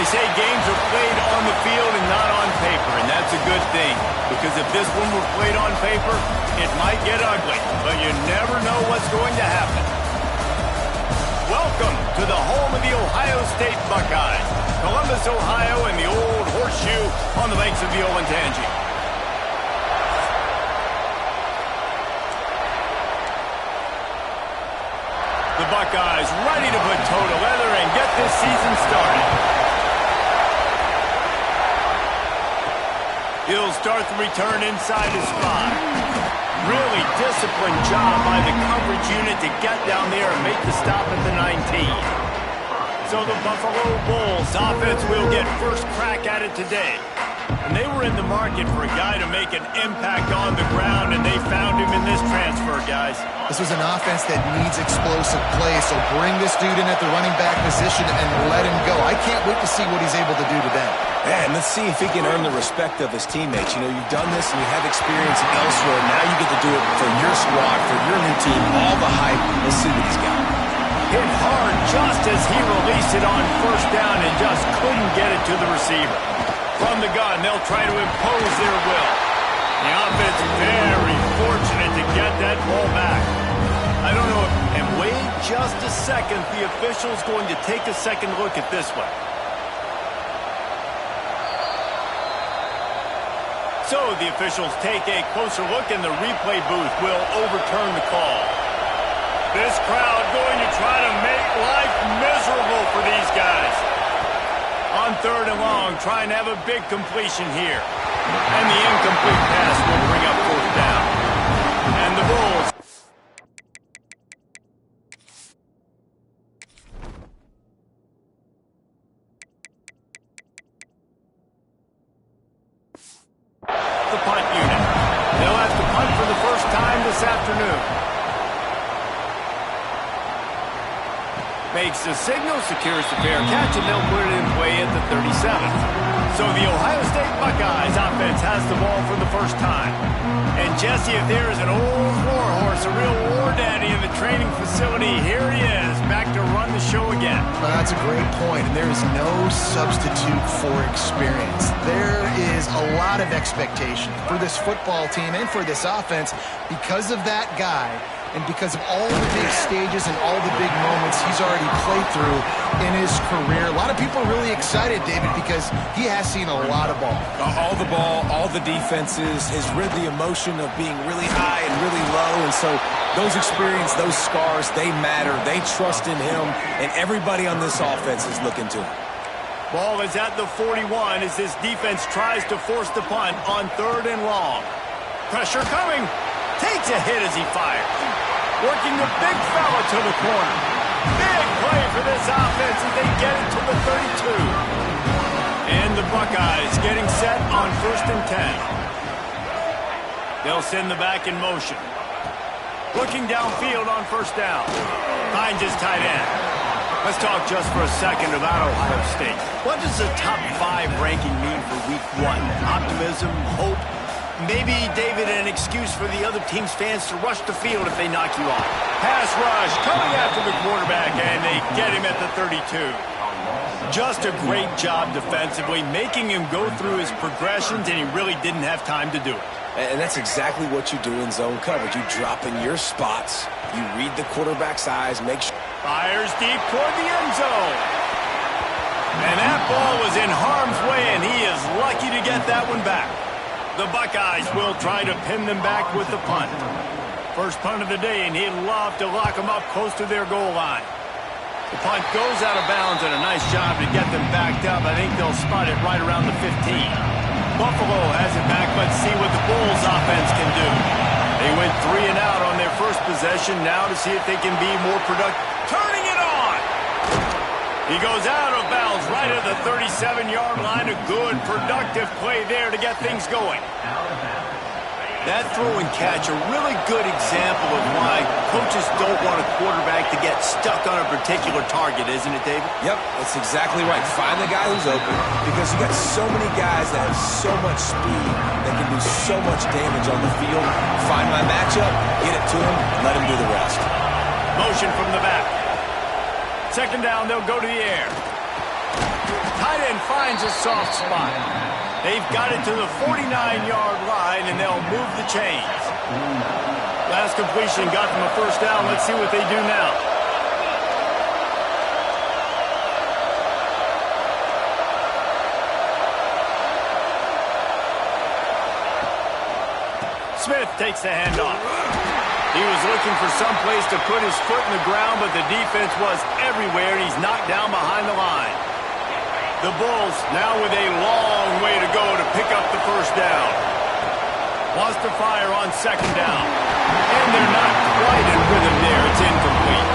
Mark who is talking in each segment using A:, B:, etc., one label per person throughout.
A: say games are played on the field and not on paper, and that's a good thing. Because if this one were played on paper, it might get ugly, but you never know what's going to happen. Welcome to the home of the Ohio State Buckeyes, Columbus, Ohio, and the old horseshoe on the banks of the Olentangy. The Buckeyes ready to put toe to leather and get this season started. He'll start the return inside his spot. Really disciplined job by the coverage unit to get down there and make the stop at the 19. So the Buffalo Bulls offense will get first crack at it today. And they were in the market for a guy to make an impact on the ground, and they found him in this transfer, guys.
B: This is an offense that needs explosive play, so bring this dude in at the running back position and let him go. I can't wait to see what he's able to do today.
C: And let's see if he can earn the respect of his teammates. You know, you've done this and you have experience elsewhere. Now you get to do it for your squad, for your new team, all the hype. Let's see what he's got.
A: Hit hard just as he released it on first down and just couldn't get it to the receiver. From the gun, they'll try to impose their will. The offense very fortunate to get that ball back. I don't know if, and wait just a second, the official's going to take a second look at this one. So the officials take a closer look and the replay booth will overturn the call. This crowd going to try to make life miserable for these guys. On third and long, try and have a big completion here. And the incomplete pass will bring up fourth down. And the Bulls. The punt unit. They'll have to punt for the first time this afternoon. Makes the signal, secures the fair catch, and they'll put it in play at the 37th. So the Ohio State Buckeyes offense has the ball for the first time. And Jesse, if there is an old warhorse, a real war daddy in the training facility, here he is, back to run the show again.
B: Well, that's a great point, and there is no substitute for experience. There is a lot of expectation for this football team and for this offense because of that guy. And because of all the big stages and all the big moments he's already played through in his career. A lot of people are really excited, David, because he has seen a lot of ball.
C: All the ball, all the defenses, has rid the emotion of being really high and really low. And so those experience, those scars, they matter. They trust in him. And everybody on this offense is looking to him.
A: Ball is at the 41 as this defense tries to force the punt on third and long. Pressure coming. Takes a hit as he fires. Working the big fella to the corner. Big play for this offense as they get it to the 32. And the Buckeyes getting set on first and 10. They'll send the back in motion. Looking downfield on first down. Finds his tight end. Let's talk just for a second about Ohio State. What does the top 5 ranking mean for week 1? Optimism, hope? Maybe, David, an excuse for the other team's fans to rush the field if they knock you off. Pass rush coming after the quarterback, and they get him at the 32. Just a great job defensively, making him go through his progressions, and he really didn't have time to do it.
C: And that's exactly what you do in zone coverage. You drop in your spots, you read the quarterback's eyes, make sure.
A: Fires deep toward the end zone. And that ball was in harm's way, and he is lucky to get that one back. The Buckeyes will try to pin them back with the punt. First punt of the day, and he'd love to lock them up close to their goal line. The punt goes out of bounds, and a nice job to get them backed up. I think they'll spot it right around the 15. Buffalo has it back. Let's see what the Bulls offense can do. They went 3 and out on their first possession. Now to see if they can be more productive. Turning it on! He goes out of bounds right at the 37-yard line. A good, productive play there to get things going. That throw and catch, a really good example of why coaches don't want a quarterback to get stuck on a particular target, isn't it, David?
C: Yep, that's exactly right. Find the guy who's open because you got so many guys that have so much speed that can do so much damage on the field. Find my matchup, get it to him, let him do the rest.
A: Motion from the back. Second down, they'll go to the air. Tight end and finds a soft spot. They've got it to the 49-yard line, and they'll move the chains. Last completion got them a first down. Let's see what they do now. Smith takes the handoff. He was looking for some place to put his foot in the ground, but the defense was everywhere, and he's knocked down behind the line. The Bulls now with a long way to go to pick up the first down. Wants to fire on second down. And they're not quite in rhythm there. It's incomplete.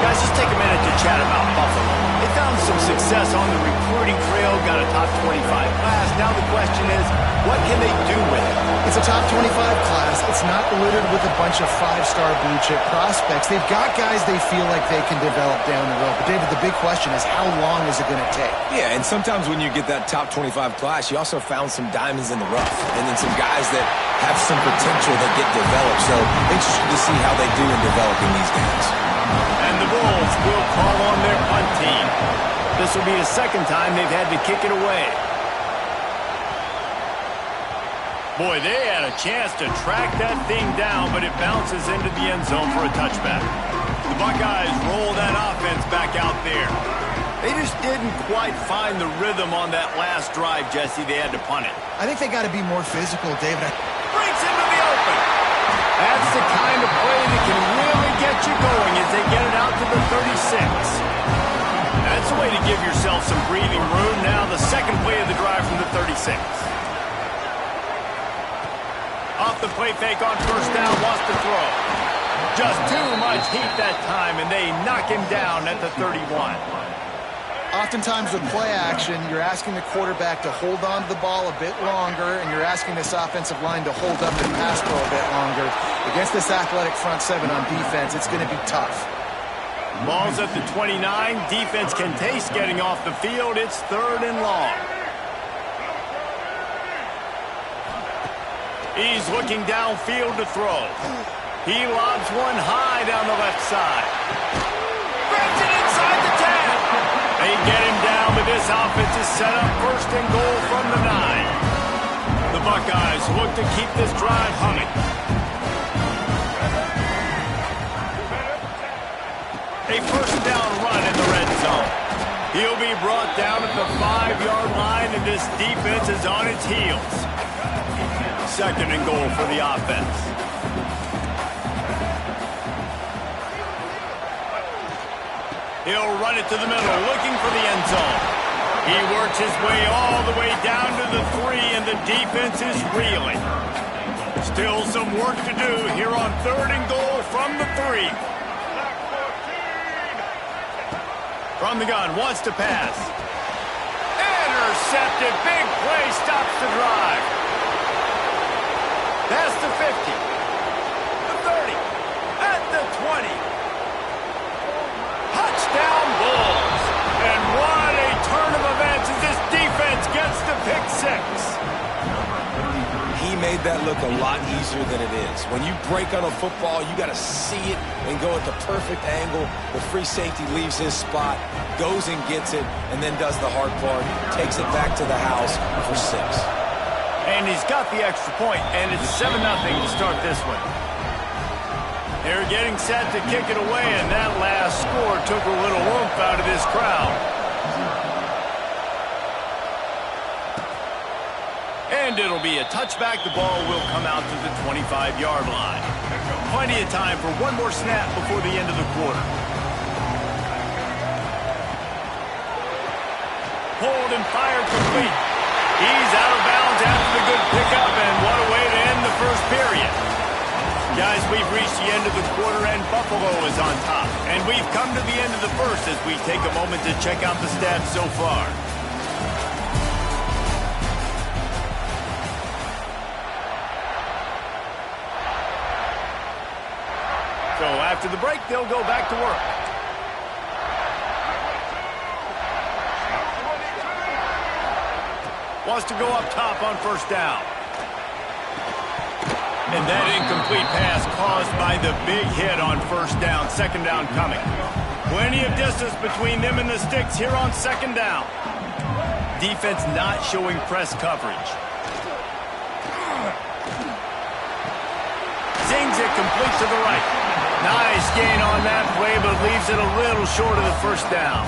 A: Guys, just take a minute to chat about Buffalo. They found some success on the recruiting trail, got a top 25 class. Now the question is, what can they do with it?
B: It's a top 25 class. It's not littered with a bunch of five-star blue-chip prospects. They've got guys they feel like they can develop down the road. But, David, the big question is, how long is it going to take?
C: Yeah, and sometimes when you get that top 25 class, you also found some diamonds in the rough. And then some guys that have some potential that get developed. So interesting to see how they do in developing these guys.
A: And the Bulls will call on their punt team. This will be the second time they've had to kick it away. Boy, they had a chance to track that thing down, but it bounces into the end zone for a touchback. The Buckeyes roll that offense back out there. They just didn't quite find the rhythm on that last drive, Jesse. They had to punt it.
B: I think they got to be more physical, David.
A: Breaks into the open. That's the kind of play that can really get you going as they get it out to the 36. That's a way to give yourself some breathing room. Now the second play of the drive from the 36. Off the play fake on first down, wants to throw. Just too much heat that time, and they knock him down at the 31.
B: Oftentimes with play action, you're asking the quarterback to hold on to the ball a bit longer, and you're asking this offensive line to hold up and pass pro a bit longer. Against this athletic front seven on defense, it's going to be tough.
A: Ball's at the 29. Defense can taste getting off the field. It's third and long. He's looking downfield to throw. He lobs one high down the left side. Grabs it inside the 10. They get him down, but this offense is set up first and goal from the 9. The Buckeyes look to keep this drive humming. A first down run in the red zone. He'll be brought down at the 5-yard line, and this defense is on its heels. Second and goal for the offense. He'll run it to the middle, looking for the end zone. He works his way all the way down to the 3, and the defense is reeling. Still some work to do here on third and goal from the 3. From the gun, wants to pass. Intercepted, big play, stops the drive. Past the 50, the 30, at the 20. Touchdown Bulls. And what a turn of events as this defense gets the pick 6.
C: He made that look a lot easier than it is. When you break on a football, you got to see it and go at the perfect angle. The free safety leaves his spot, goes and gets it, and then does the hard part, takes it back to the house for 6.
A: And he's got the extra point, and it's 7-0 to start this one. They're getting set to kick it away, and that last score took a little oomph out of this crowd. And it'll be a touchback. The ball will come out to the 25-yard line. Plenty of time for one more snap before the end of the quarter. Pulled and fired complete. He's out of bounds after the good pickup, and what a way to end the first period. Guys, we've reached the end of the quarter, and Buffalo is on top. And we've come to the end of the first as we take a moment to check out the stats so far. So after the break, they'll go back to work. Wants to go up top on first down. And that incomplete pass caused by the big hit on first down. Second down coming. Plenty of distance between them and the sticks here on second down. defense not showing press coverage. Zings it complete to the right. Nice gain on that play, but leaves it a little short of the first down.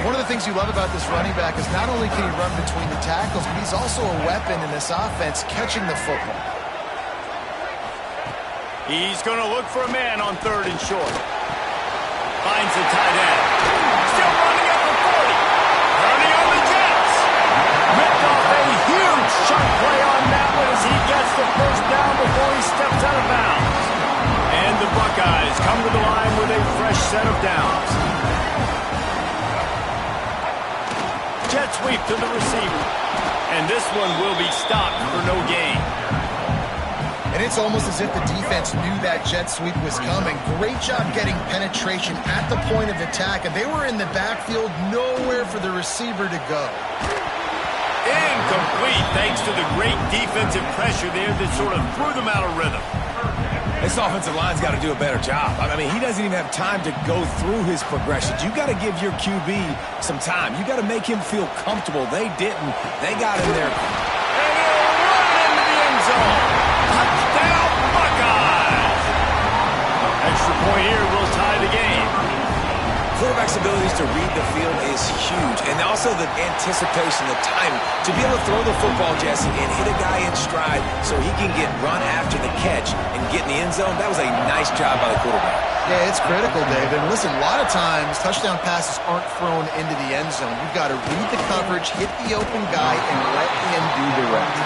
B: One of the things you love about this running back is not only can he run between the tackles, but he's also a weapon in this offense catching the football.
A: He's going to look for a man on 3rd and short. Finds the tight end. Still running at the 40. Turning on the Jets. Ripped off a huge shot play on that one as he gets the first down before he steps out of bounds. And the Buckeyes come to the line with a fresh set of downs. Jet sweep to the receiver. And this one will be stopped for no gain.
B: And it's almost as if the defense knew that jet sweep was coming. Great job getting penetration at the point of attack, and they were in the backfield, nowhere for the receiver to go.
A: Incomplete, thanks to the great defensive pressure there that sort of threw them out of rhythm.
C: This offensive line's got to do a better job. I mean, he doesn't even have time to go through his progressions. You got to give your QB some time. You got to make him feel comfortable. They didn't. They got in there.
A: And they'll run into the end zone. Touchdown, Buckeyes! Extra point here will tie the game.
C: Quarterback's abilities to read the field is huge, and also the anticipation, the timing. To be able to throw the football, Jesse, and hit a guy in stride so he can get run after the catch and get in the end zone, that was a nice job by the quarterback.
B: Yeah, it's critical, David. And listen, a lot of times touchdown passes aren't thrown into the end zone. You've got to read the coverage, hit the open guy, and let him do the rest.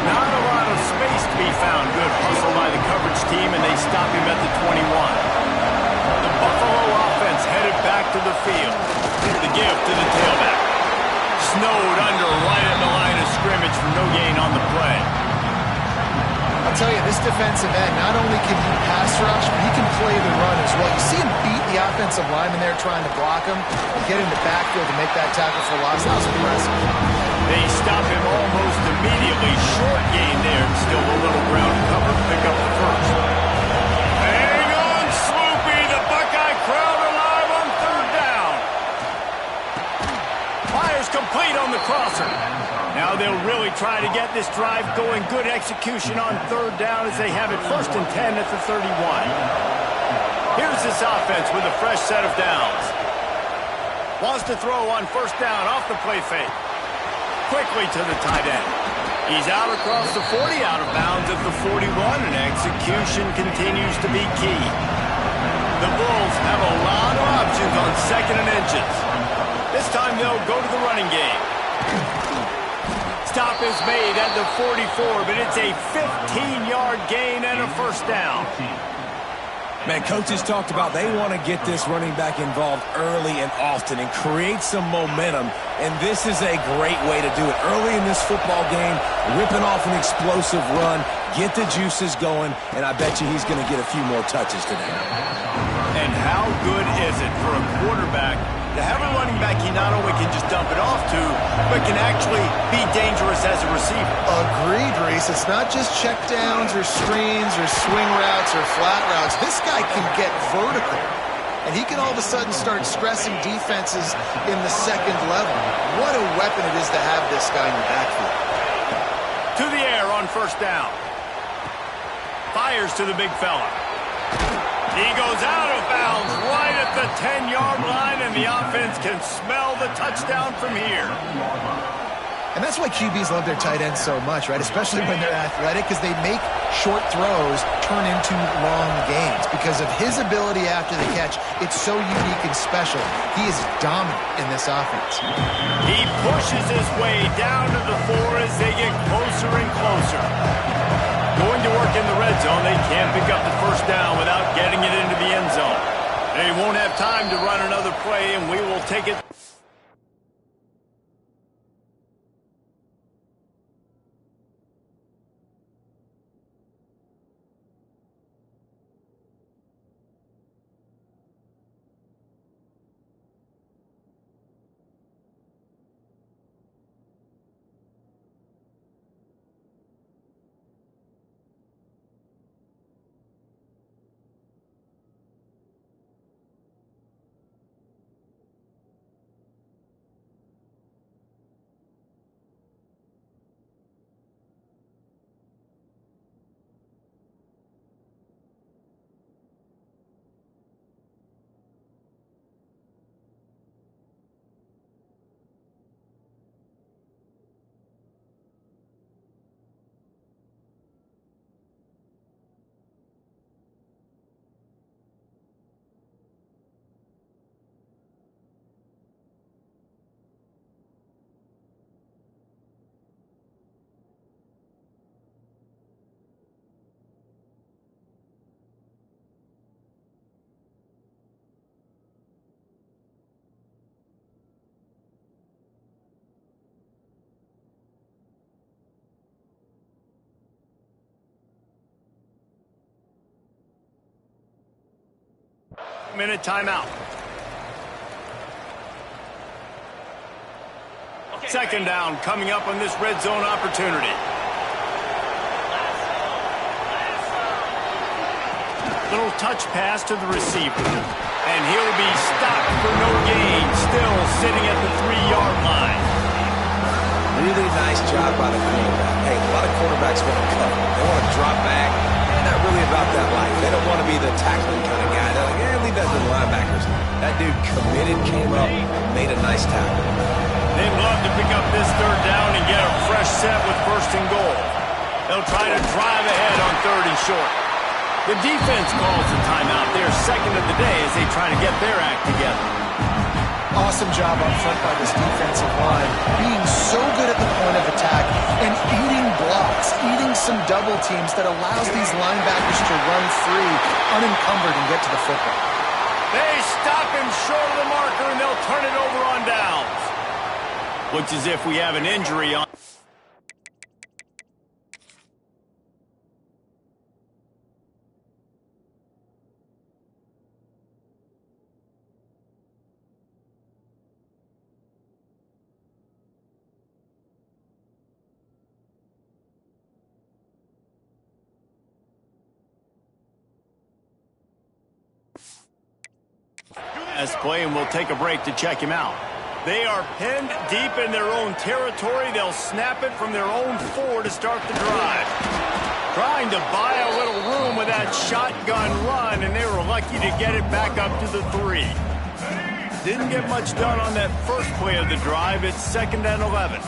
A: Not a lot of space to be found. Good hustle by the coverage team, and they stop him at the 21. The Buffalo offense headed back to the field. The give to the tailback. Snowed under right at the line of scrimmage for no gain on the play.
B: I'll tell you, this defensive end, not only can he pass rush, but he can play the run as well. You see him beat the offensive lineman there trying to block him and get in the backfield to make that tackle for loss. That was impressive.
A: They stop him almost immediately. Short gain there. Still a little ground cover to pick up the first. Hang on, Swoopy. The Buckeye crowd alive on 3rd down. Fires complete on the crosser. Now they'll really try to get this drive going. Good execution on 3rd down as they have it 1st and 10 at the 31. Here's this offense with a fresh set of downs. Wants to throw on 1st down off the play fake. Quickly to the tight end. He's out across the 40, out of bounds at the 41, and execution continues to be key. The Bulls have a lot of options on 2nd and inches. This time they'll go to the running game. Stop is made at the 44, but it's a 15-yard gain and a 1st down.
C: Man, coaches talked about they want to get this running back involved early and often and create some momentum, and this is a great way to do it. Early in this football game, ripping off an explosive run, get the juices going, and I bet you he's going to get a few more touches today.
A: And how good is it for a quarterback to have a running back he not only can just dump it off to, but can actually be dangerous as a receiver?
B: Agreed, Reese. It's not just check downs or screens or swing routes or flat routes. This guy can get vertical, and he can all of a sudden start stressing defenses in the 2nd level. What a weapon it is to have this guy in the backfield.
A: To the air on 1st down. Fires to the big fella. He goes out of bounds right at the 10-yard line, and the offense can smell the touchdown from here.
B: And that's why QBs love their tight ends so much, right? Especially when they're athletic, because they make short throws turn into long gains. Because of his ability after the catch, it's so unique and special. He is dominant in this offense.
A: He pushes his way down to the 4 as they get closer and closer. Going to work in the red zone, they can't pick up the 1st down without getting it into the end zone. They won't have time to run another play, and we will take it. Minute timeout. Second down coming up on this red zone opportunity. Little touch pass to the receiver. And he'll be stopped for no gain, still sitting at the 3-yard line.
C: Really nice job by the quarterback. Hey, a lot of quarterbacks want to cover. They want to drop back. They're not really about that life. They don't want to be the tackling kind of guy. They're like, yeah, leave that to the linebackers. That dude committed, came up, made a nice tackle.
A: They'd love to pick up this third down and get a fresh set with first and goal. They'll try to drive ahead on 3rd and short. The defense calls the timeout. They're second of the day as they try to get their act together.
B: Awesome job up front by this defensive line, being so good at the point of attack and eating blocks, eating some double teams that allows these linebackers to run free, unencumbered, and get to the football.
A: They stop him short of the marker, and they'll turn it over on downs. Looks as if we have an injury on. As play, and we'll take a break to check him out. They are pinned deep in their own territory. They'll snap it from their own 4 to start the drive. Trying to buy a little room with that shotgun run, and they were lucky to get it back up to the 3. Didn't get much done on that first play of the drive. It's 2nd and 11.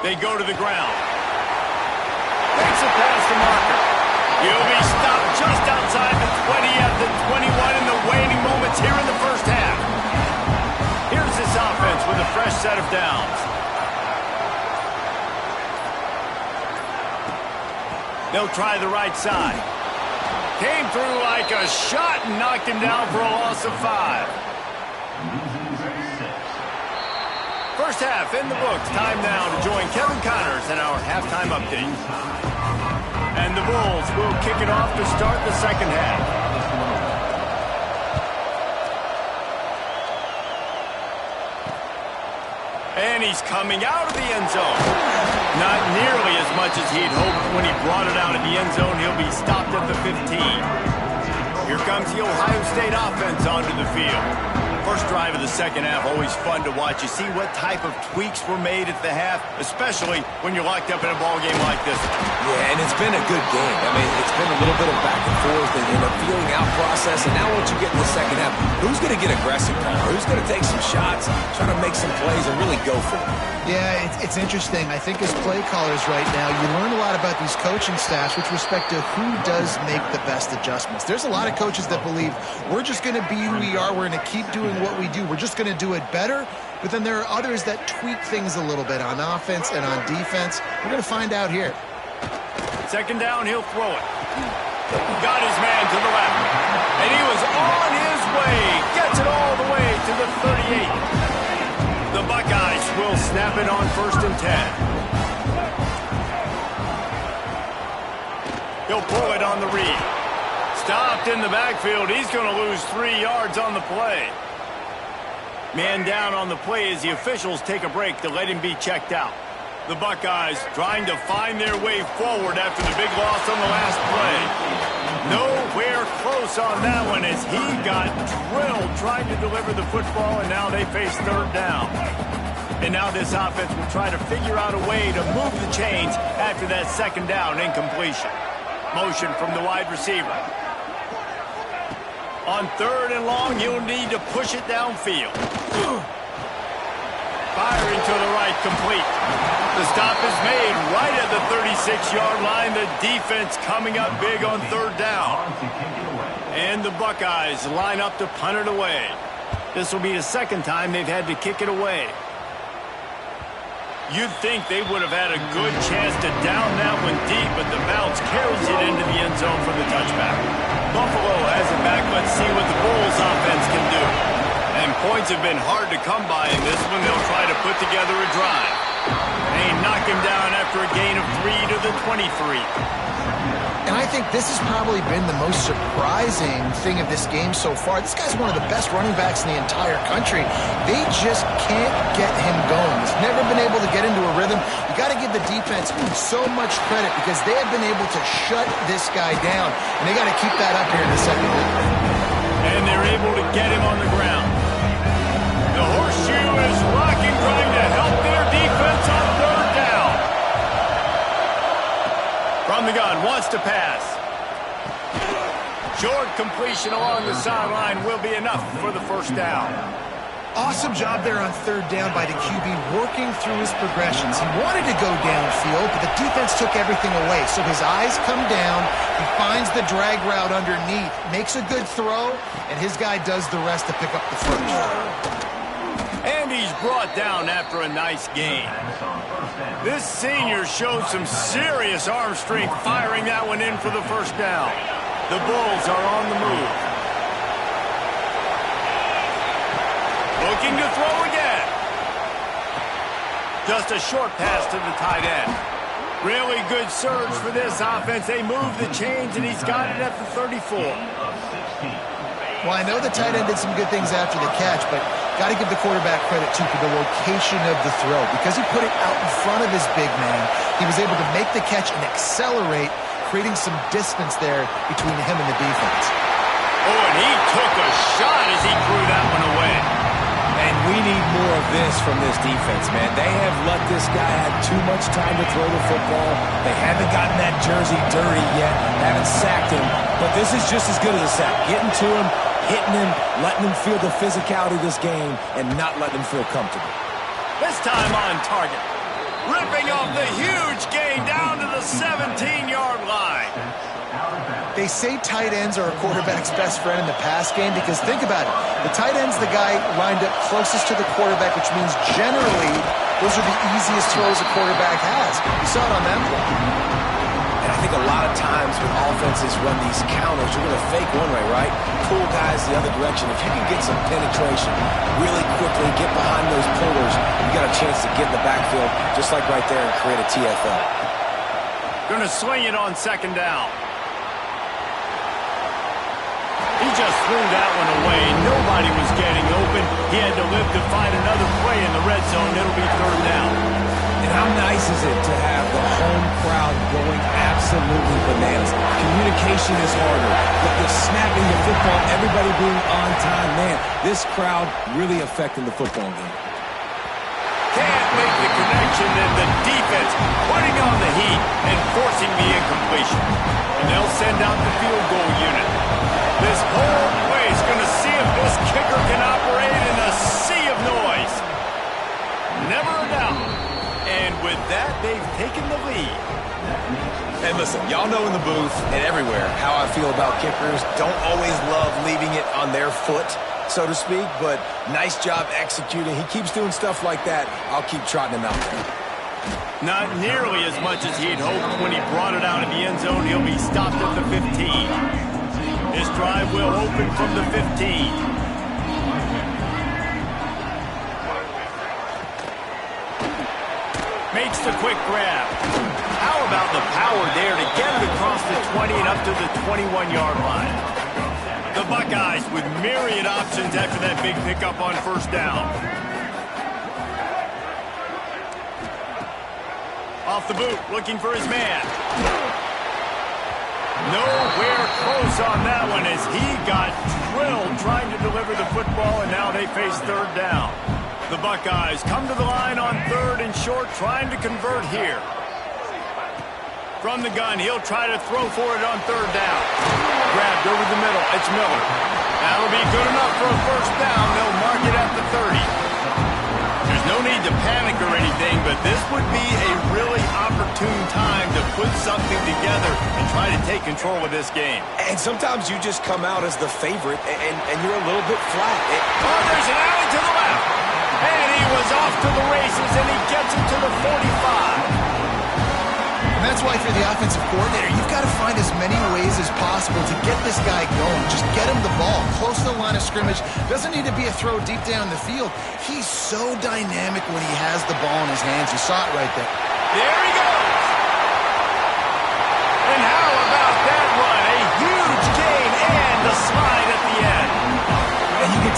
A: They go to the ground. Takes it past the marker. He'll be stopped just outside the 20 at the 21 in the waning moments here in the first half. Here's this offense with a fresh set of downs. They'll try the right side. Came through like a shot and knocked him down for a loss of 5. First half in the books. Time now to join Kevin Connors in our halftime update. And the Bulls will kick it off to start the second half. And he's coming out of the end zone. Not nearly as much as he'd hoped when he brought it out of the end zone. He'll be stopped at the 15. Here comes the Ohio State offense onto the field. First drive of the second half, always fun to watch. You see what type of tweaks were made at the half, especially when you're locked up in a ball game like this one.
C: Yeah, and it's been a good game. I mean, it's been a little bit of back and forth and a feeling out process. And now once you get in the second half, who's going to get aggressive now? Who's going to take some shots, try to make some plays, and really go for it?
B: Yeah, it's interesting. I think as play callers right now, you learn a lot about these coaching staffs with respect to who does make the best adjustments. There's a lot of coaches that believe we're just going to be who we are. We're going to keep doing what we do. We're just going to do it better. But then there are others that tweak things a little bit on offense and on defense. We're going to find out here.
A: Second down, he'll throw it. Got his man to the left. And he was on his way. Gets it all the way to the 38. The Buckeyes will snap it on 1st and 10. He'll pull it on the read. Stopped in the backfield. He's going to lose 3 yards on the play. Man down on the play as the officials take a break to let him be checked out. The Buckeyes trying to find their way forward after the big loss on the last play. Nowhere close on that one as he got drilled trying to deliver the football, and now they face 3rd down. And now this offense will try to figure out a way to move the chains after that 2nd down incompletion. Motion from the wide receiver. On 3rd and long, he'll need to push it downfield. Firing to the right, complete. The stop is made right at the 36-yard line. The defense coming up big on 3rd down. And the Buckeyes line up to punt it away. This will be the 2nd time they've had to kick it away. You'd think they would have had a good chance to down that one deep, but the bounce carries it into the end zone for the touchback. Buffalo has it back. Let's see what the Bulls offense can do. And points have been hard to come by in this one. They'll try to put together a drive. They knock him down after a gain of 3 to the 23.
B: And I think this has probably been the most surprising thing of this game so far. This guy's one of the best running backs in the entire country. They just can't get him going. He's never been able to get into a rhythm. You got to give the defense so much credit because they have been able to shut this guy down. And they got to keep that up here in the second half.
A: And they're able to get him on the ground. The horseshoe is rocking, trying to help their defense on third down. From the gun, wants to pass. Short completion along the sideline will be enough for the first down.
B: Awesome job there on third down by the QB, working through his progressions. He wanted to go downfield, but the defense took everything away. So his eyes come down, he finds the drag route underneath, makes a good throw, and his guy does the rest to pick up the first.
A: And he's brought down after a nice gain. This senior showed some serious arm strength firing that one in for the first down. The Bulls are on the move. Looking to throw again. Just a short pass to the tight end. Really good surge for this offense. They move the chains, and he's got it at the 34.
B: Well, I know the tight end did some good things after the catch, but got to give the quarterback credit, too, for the location of the throw. Because he put it out in front of his big man, he was able to make the catch and accelerate, creating some distance there between him and the defense.
A: Oh, and he took a shot as he threw that one away.
C: And we need more of this from this defense, man. They have let this guy have too much time to throw the football. They haven't gotten that jersey dirty yet, haven't sacked him. But this is just as good as a sack. Getting to him, hitting him, letting him feel the physicality of this game, and not letting him feel comfortable.
A: This time on target. Ripping off the huge gain down to the 17-yard line.
B: They say tight ends are a quarterback's best friend in the pass game because think about it. The tight end's the guy lined up closest to the quarterback, which means generally those are the easiest throws a quarterback has. You saw it on that play.
C: And I think a lot of times when offenses run these counters, you're going to fake one way, right? Pull guys the other direction. If you can get some penetration really quickly, get behind those pullers, you got a chance to get in the backfield just like right there and create a TFL.
A: Going to swing it on second down. He just threw that one away. Nobody was getting open. He had to live to find another play in the red zone. It'll be third down.
C: And how nice is it to have the home crowd going absolutely bananas? Communication is harder, but the snapping the football, everybody being on time, man, this crowd really affecting the football game.
A: Can't make the connection, and the defense putting on the heat and forcing the incompletion. And they'll send out the field goal unit. This whole place is going to see if this kicker can operate in a sea of noise. Never a doubt. And with that, they've taken the lead.
C: And listen, y'all know in the booth and everywhere how I feel about kickers. Don't always love leaving it on their foot, so to speak, but nice job executing. He keeps doing stuff like that. I'll keep trotting him out there.
A: Not nearly as much as he'd hoped when he brought it out of the end zone. He'll be stopped at the 15. This drive will open from the 15. Makes the quick grab. How about the power there to get it across the 20 and up to the 21-yard line? The Buckeyes with myriad options after that big pickup on first down. Off the boot, looking for his man. Nowhere close on that one as he got drilled trying to deliver the football, and now they face third down. The Buckeyes come to the line on third and short, trying to convert here. From the gun, he'll try to throw for it on third down. Grabbed over the middle, it's Miller. That'll be good enough for a first down. They'll mark it at the 30. There's no need to panic or anything, but this would be a really opportune time to put something together and try to take control of this game.
C: And sometimes you just come out as the favorite, and you're a little bit flat.
A: Oh, there's an alley to the left. And he was off to the races, and he gets it to the 45.
B: And that's why for the offensive coordinator, you've got to find as many ways as possible to get this guy going. Just get him the ball close to the line of scrimmage. Doesn't need to be a throw deep down the field. He's so dynamic when he has the ball in his hands. You saw it right there.
A: There he goes. And how about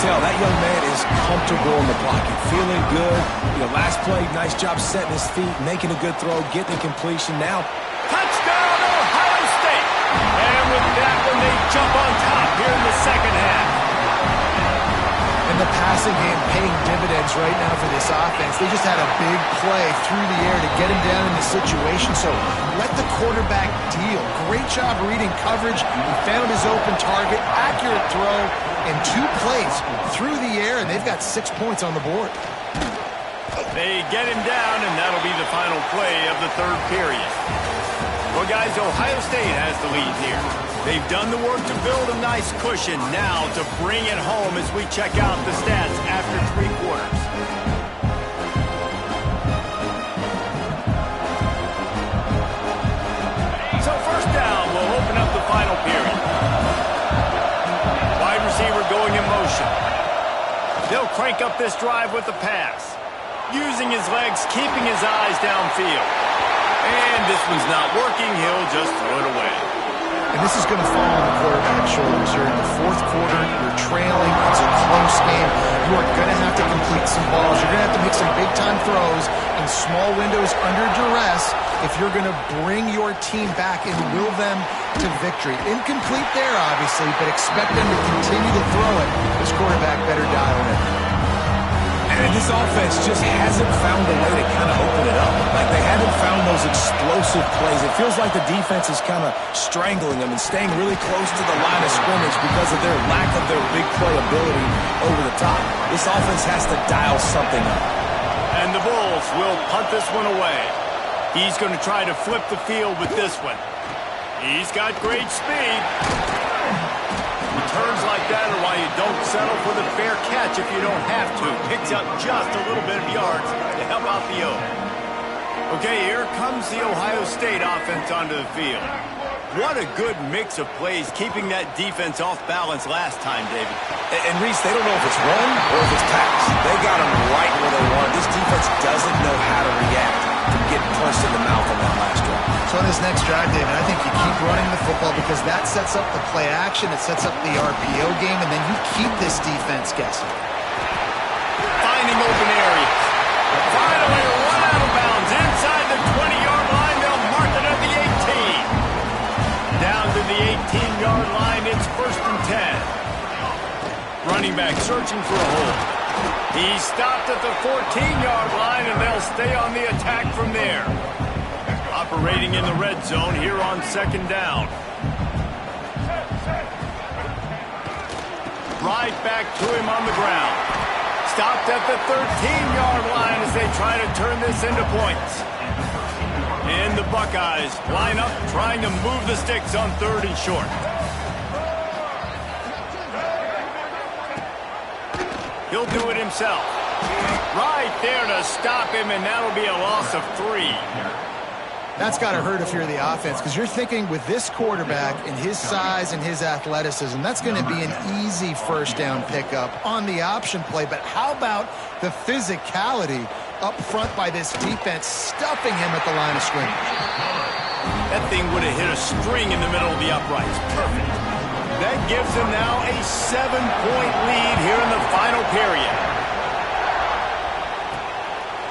C: tell that young man is comfortable in the pocket, feeling good. Last play, nice job setting his feet, making a good throw, getting a completion. Now,
A: touchdown, Ohio State! And with that one, they jump on top here in the second half.
B: And the passing game paying dividends right now for this offense. They just had a big play through the air to get him down in the situation. So let the quarterback deal. Great job reading coverage. He found his open target, accurate throw, and 2 plays through the air, and they've got 6 points on the board.
A: They get him down, and that'll be the final play of the third period. Well, guys, Ohio State has the lead here. They've done the work to build a nice cushion. Now to bring it home as we check out the stats after 3 quarters. So first down will open up the final period. Wide receiver going in motion. They'll crank up this drive with the pass. Using his legs, keeping his eyes downfield. And this one's not working. He'll just throw it away.
B: And this is going to fall on the quarterback's shoulders. You're in the 4th quarter. You're trailing. It's a close game. You are going to have to complete some balls. You're going to have to make some big-time throws in small windows under duress if you're going to bring your team back and will them to victory. Incomplete there, obviously, but expect them to continue to throw it. This quarterback better dial in.
C: And this offense just hasn't found a way to kind of open it up. Like they haven't found those explosive plays. It feels like the defense is kind of strangling them and staying really close to the line of scrimmage because of their lack of their big play ability over the top. This offense has to dial something up.
A: And the Bulls will punt this one away. He's going to try to flip the field with this one. He's got great speed. Turns like that are why you don't settle for the fair catch if you don't have to. Picks up just a little bit of yards to help out the O. Okay, here comes the Ohio State offense onto the field. What a good mix of plays, keeping that defense off balance last time, David.
C: And Reese, they don't know if it's run or if it's pass. They got them right where they want. This defense doesn't know how to react to getting punched in the mouth on that last drive.
B: So on this next drive, David, I think you keep running the football because that sets up the play action, it sets up the RPO game, and then you keep this defense guessing.
A: Finding open areas. Finally run out of bounds inside the 20-yard line. They'll mark it at the 18. Down to the 18-yard line, it's 1st and 10. Running back searching for a hole. He stopped at the 14-yard line, and they'll stay on the attack from there. Operating in the red zone here on 2nd down. Right back to him on the ground. Stopped at the 13-yard line as they try to turn this into points. And the Buckeyes line up trying to move the sticks on 3rd and short. He'll do it himself. Right there to stop him, and that'll be a loss of 3.
B: That's got to hurt if you're the offense because you're thinking with this quarterback and his size and his athleticism, that's going to be an easy 1st down pickup on the option play. But how about the physicality up front by this defense, stuffing him at the line of scrimmage?
A: That thing would have hit a string in the middle of the uprights. Perfect. That gives him now a 7-point lead here in the final period.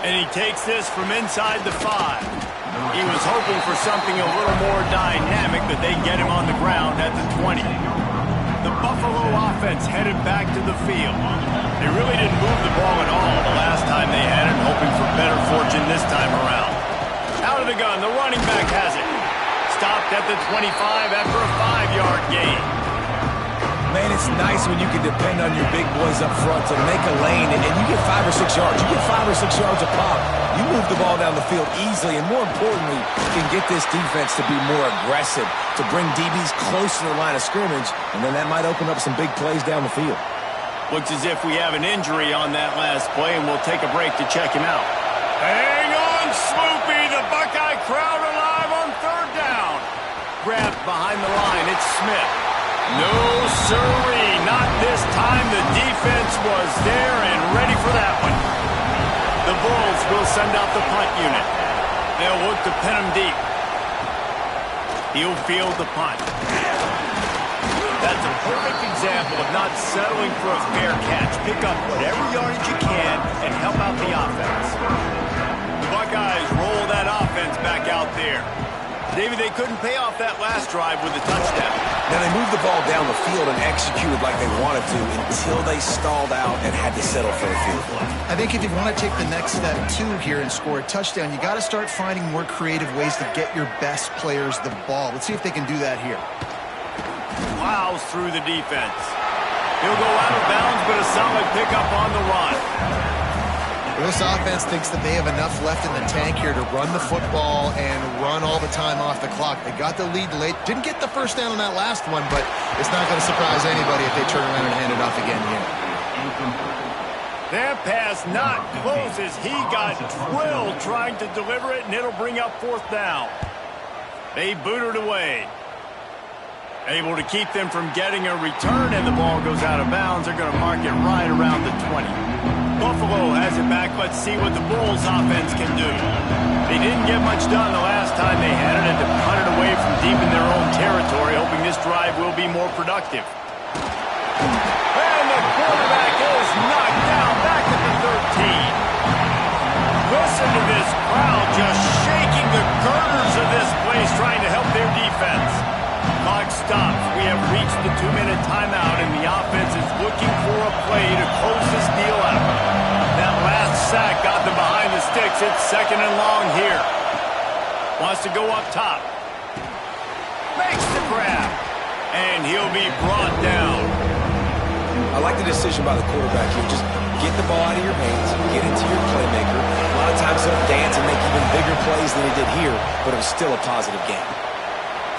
A: And he takes this from inside the 5. He was hoping for something a little more dynamic, but they get him on the ground at the 20. The Buffalo offense headed back to the field. They really didn't move the ball at all the last time they had it, hoping for better fortune this time around. Out of the gun, the running back has it. Stopped at the 25 after a 5-yard gain.
C: Man, it's nice when you can depend on your big boys up front to make a lane, and you get 5 or 6 yards. You get 5 or 6 yards a pop. You move the ball down the field easily, and more importantly, you can get this defense to be more aggressive, to bring DBs close to the line of scrimmage, and then that might open up some big plays down the field.
A: Looks as if we have an injury on that last play, and we'll take a break to check him out. Hang on, Swoopy! The Buckeye crowd alive on 3rd down. Grabbed behind the line, it's Smith. No, sirree, not this time. The defense was there and ready for that one. The Bulls will send out the punt unit. They'll look to pin him deep. He'll field the punt. That's a perfect example of not settling for a fair catch. Pick up whatever yardage you can and help out the offense. The Buckeyes roll that offense back out there. David, they couldn't pay off that last drive with a touchdown.
C: Now, they moved the ball down the field and executed like they wanted to until they stalled out and had to settle for a field goal.
B: I think if you want to take the next step, too, here and score a touchdown, you got to start finding more creative ways to get your best players the ball. Let's see if they can do that here.
A: Plows through the defense. He'll go out of bounds, but a solid pickup on the run.
B: This offense thinks that they have enough left in the tank here to run the football and run all the time off the clock. They got the lead late. Didn't get the first down on that last one, but it's not going to surprise anybody if they turn around and hand it off again here.
A: That pass not close as he got drilled trying to deliver it, and it'll bring up fourth down. They boot it away. Able to keep them from getting a return, and the ball goes out of bounds. They're going to mark it right around the 20. Buffalo has it back. Let's see what the Bulls offense can do. They didn't get much done the last time they had it, and to punt it away from deep in their own territory, hoping this drive will be more productive. And the quarterback is knocked down back at the 13. Listen to this crowd just shaking the girders of this place, trying to help their defense. Clock stops. We have reached the 2-minute timeout, and the offense is looking for a play to close this deal out. That last sack got them behind the sticks. It's second and long here. Wants to go up top. Makes the grab. And he'll be brought down.
C: I like the decision by the quarterback here. Just get the ball out of your hands, get it to your playmaker. A lot of times he'll dance and make even bigger plays than he did here, but it was still a positive game.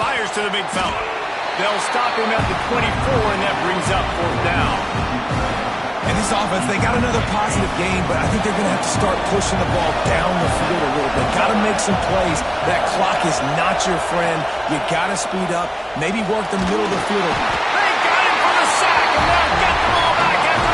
A: Fires to the big fella. They'll stop him at the 24, and that brings up fourth down.
C: And this offense, they got another positive game, but I think they're going to have to start pushing the ball down the field a little bit. Got to make some plays. That clock is not your friend. You got to speed up, maybe work the middle of the field.
A: They got him for the sack, and they'll get the ball back at the...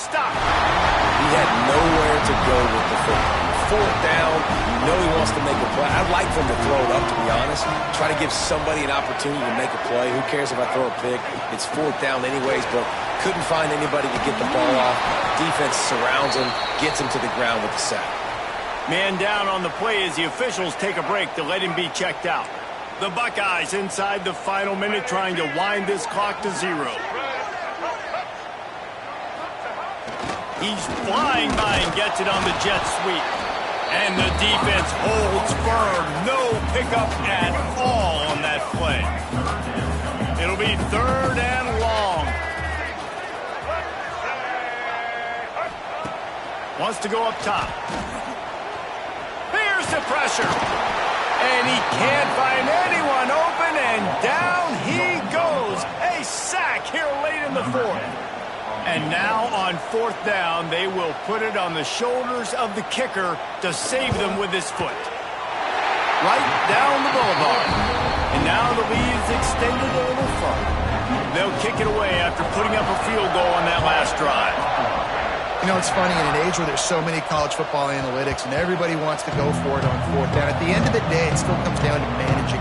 A: Stop.
C: He had nowhere to go with the football. Fourth down, you know he wants to make a play. I'd like for him to throw it up, to be honest. Try to give somebody an opportunity to make a play. Who cares if I throw a pick? It's fourth down anyways, but couldn't find anybody to get the ball off. Defense surrounds him, gets him to the ground with the sack.
A: Man down on the play as the officials take a break to let him be checked out. The Buckeyes inside the final minute trying to wind this clock to 0. He's flying by and gets it on the jet sweep. And the defense holds firm. No pickup at all on that play. It'll be third and long. Wants to go up top. Here's the pressure. And he can't find anyone open, and down he goes. A sack here late in the fourth. And now on fourth down, they will put it on the shoulders of the kicker to save them with his foot. Right down the boulevard. And now the lead is extended a little further. They'll kick it away after putting up a field goal on that last drive.
B: You know, it's funny, in an age where there's so many college football analytics and everybody wants to go for it on fourth down, at the end of the day, it still comes down to managing.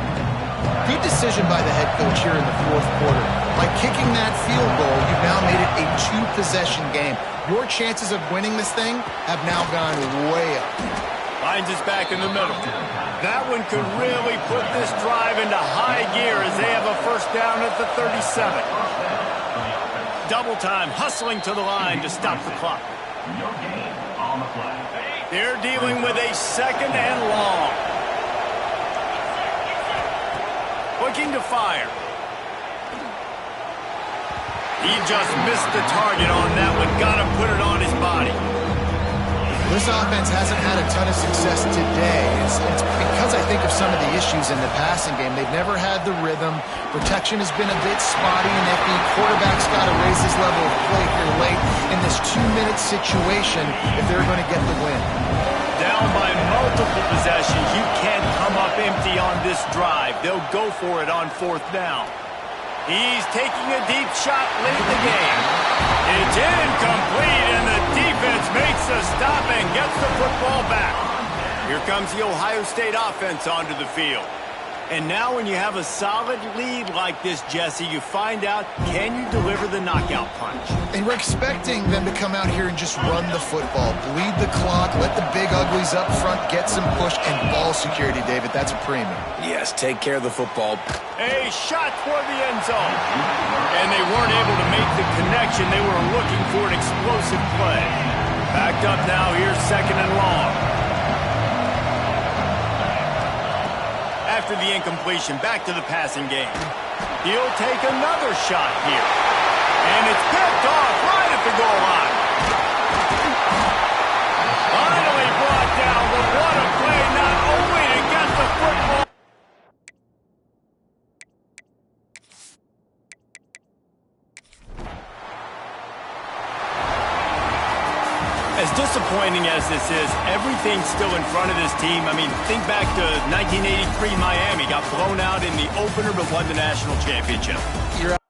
B: Good decision by the head coach here in the fourth quarter. By kicking that field goal, you've now made it a 2-possession game. Your chances of winning this thing have now gone way up.
A: Finds us back in the middle. That one could really put this drive into high gear as they have a first down at the 37. Double time, hustling to the line to stop the clock. They're dealing with a second and long. Looking to fire. He just missed the target on that one. Got to put it on his body.
B: This offense hasn't had a ton of success today. It's because I think of some of the issues in the passing game. They've never had the rhythm. Protection has been a bit spotty and iffy. Quarterback's got to raise his level of play here late in this 2-minute situation if they're going to get the win.
A: Down by multiple possessions, you can't come up empty on this drive. They'll go for it on 4th down. He's taking a deep shot late in the game. It's incomplete, and the defense makes a stop and gets the football back. Here comes the Ohio State offense onto the field. And now when you have a solid lead like this, Jesse, you find out, can you deliver the knockout punch?
B: And we're expecting them to come out here and just run the football, bleed the clock, let the big uglies up front get some push, and ball security, David. That's a premium.
C: Yes, take care of the football.
A: A shot toward the end zone. And they weren't able to make the connection. They were looking for an explosive play. Backed up now, here's 2nd and long. After the incompletion, back to the passing game. He'll take another shot here. And it's picked off right at the goal line. Finally brought down, but what a play, not only to get the football. As disappointing as this is, everything's still in front of this team. I mean, think back to 1983 Miami. Got blown out in the opener but won the national championship.
B: You're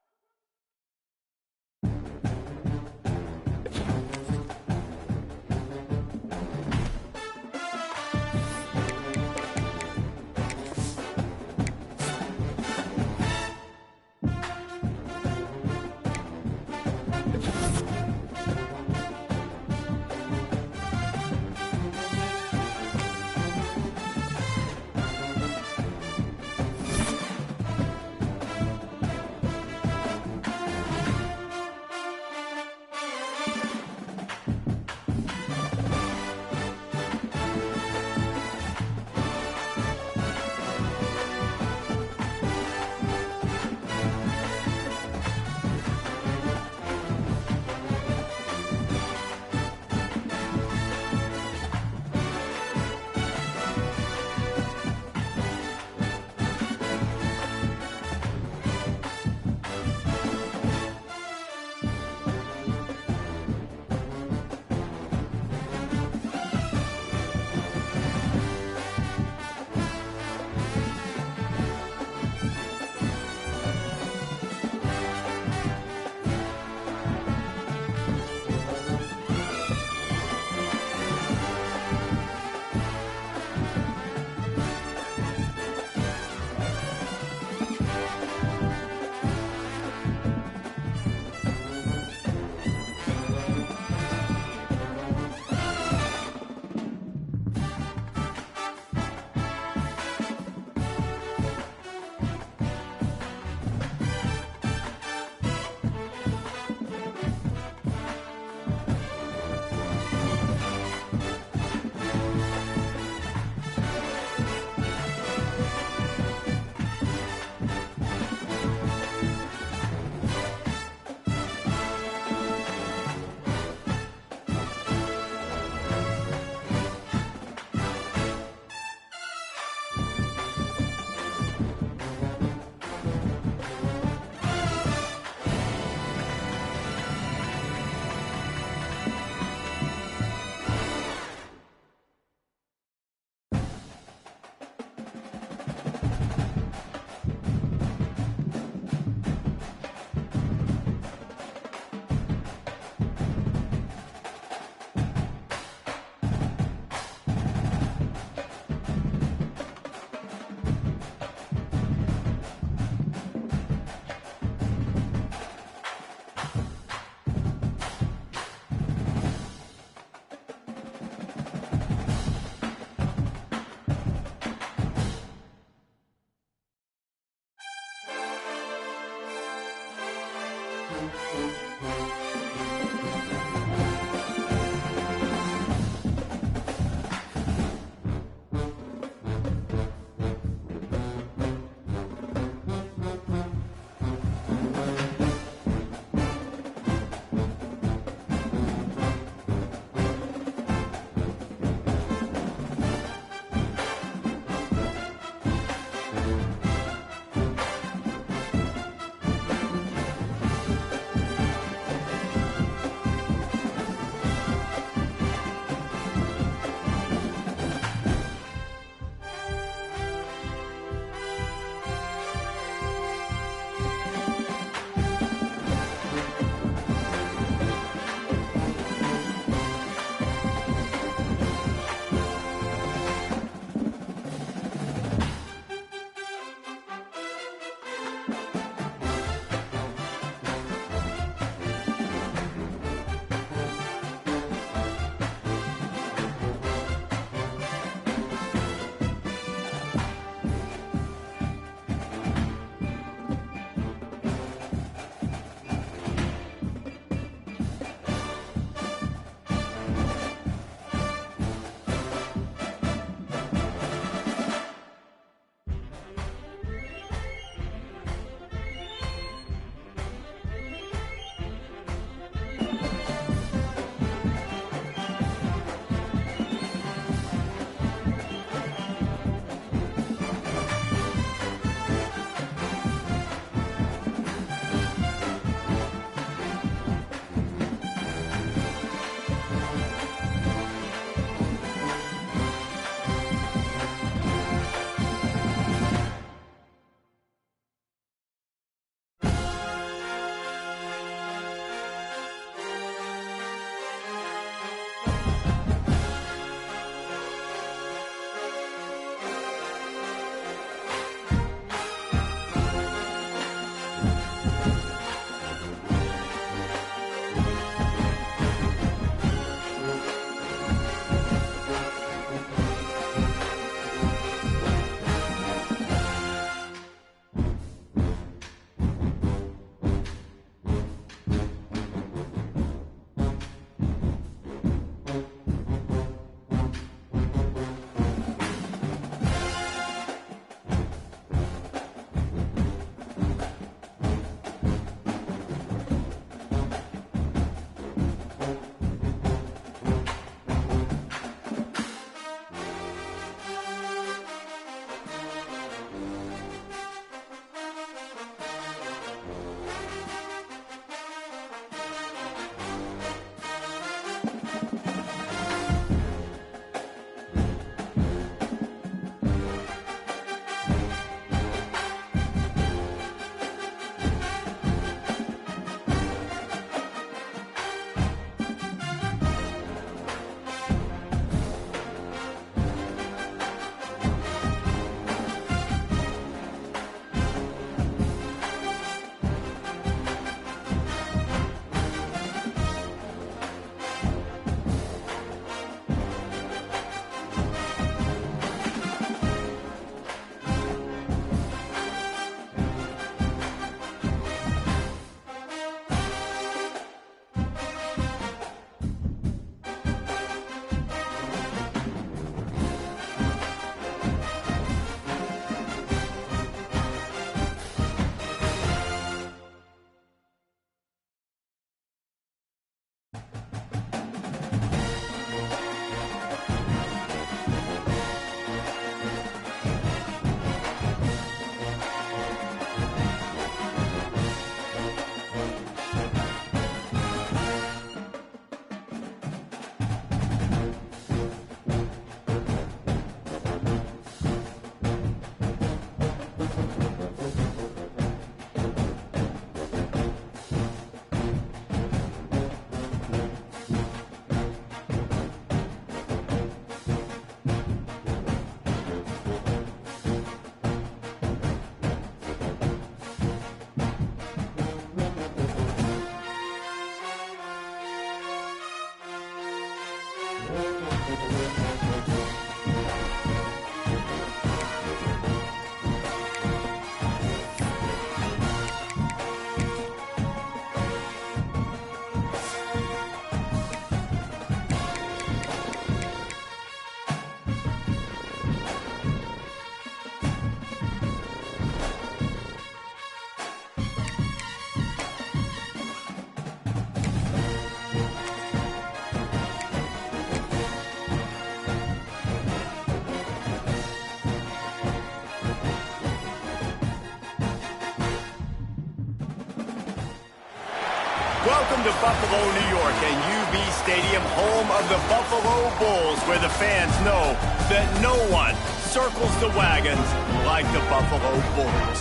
A: Welcome to Buffalo, New York, and UB Stadium, home of the Buffalo Bulls, where the fans know that no one circles the wagons like the Buffalo Bulls.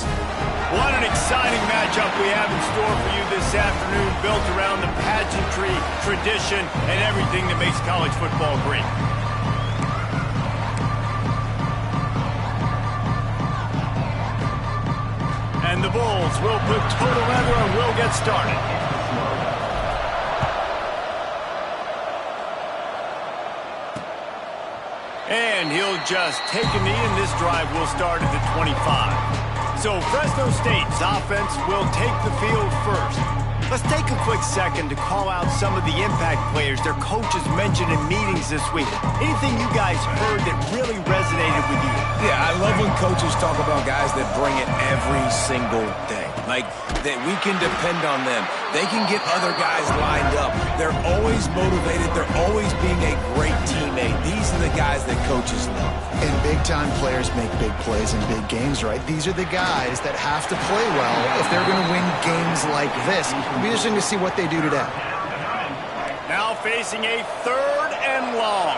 A: What an exciting matchup we have in store for you this afternoon, built around the pageantry, tradition, and everything that makes college football great. And the Bulls will put total leather and will get started. And he'll just take a knee, and this drive will start at the 25. So Fresno State's offense will take the field first. Let's take a quick second to call out some of the impact players their coaches mentioned in meetings this week. Anything you guys heard that really resonated with you?
C: Yeah, I love when coaches talk about guys that bring it every single day. Like, that we can depend on them. They can get other guys lined up. They're always motivated. They're always being a great teammate. These are the guys that coaches love.
B: And big-time players make big plays in big games, right? These are the guys that have to play well if they're going to win games like this. It'll be interesting to see what they do today.
A: Now facing a 3rd and long.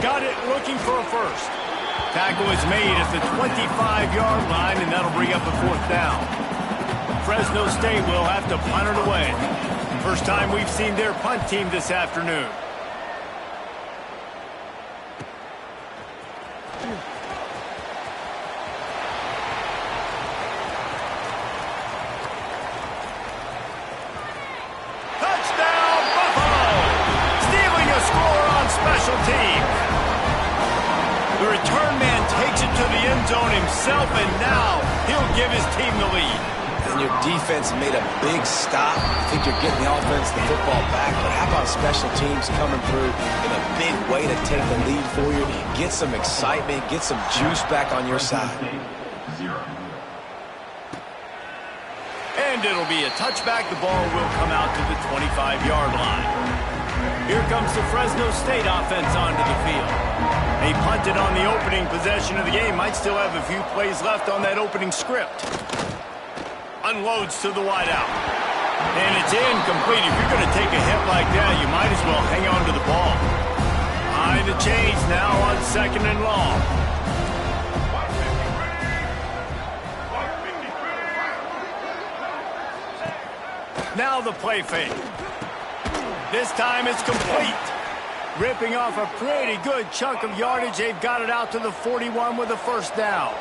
A: Got it, looking for a first. Tackle is made at the 25-yard line, and that'll bring up a 4th down. Fresno State will have to punt it away. First time we've seen their punt team this afternoon. Touchdown, Buffalo! Stealing a score on special teams. The return man takes it to the end zone himself, and now he'll give his team the lead.
C: And your defense made a big stop. I think you're getting the offense, the football back. But how about special teams coming through in a big way to take the lead for you? Get some excitement, get some juice back on your side.
A: And it'll be a touchback. The ball will come out to the 25-yard line. Here comes the Fresno State offense onto the field. They punted on the opening possession of the game. Might still have a few plays left on that opening script. Unloads to the wideout. And it's incomplete. If you're going to take a hit like that, you might as well hang on to the ball. Behind the chains now on 2nd and long. Now the play fake. This time it's complete. Ripping off a pretty good chunk of yardage. They've got it out to the 41 with a 1st down.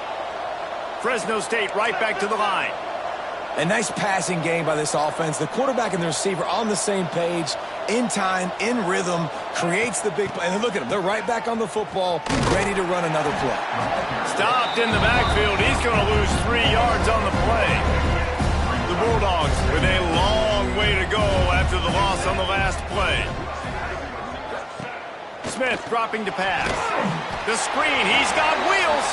A: Fresno State right back to the line.
C: A nice passing game by this offense. The quarterback and the receiver on the same page, in time, in rhythm, creates the big play. And look at them. They're right back on the football, ready to run another play.
A: Stopped in the backfield. He's going to lose 3 yards on the play. The Bulldogs with a long way to go after the loss on the last play. Smith dropping to pass. The screen, he's got wheels.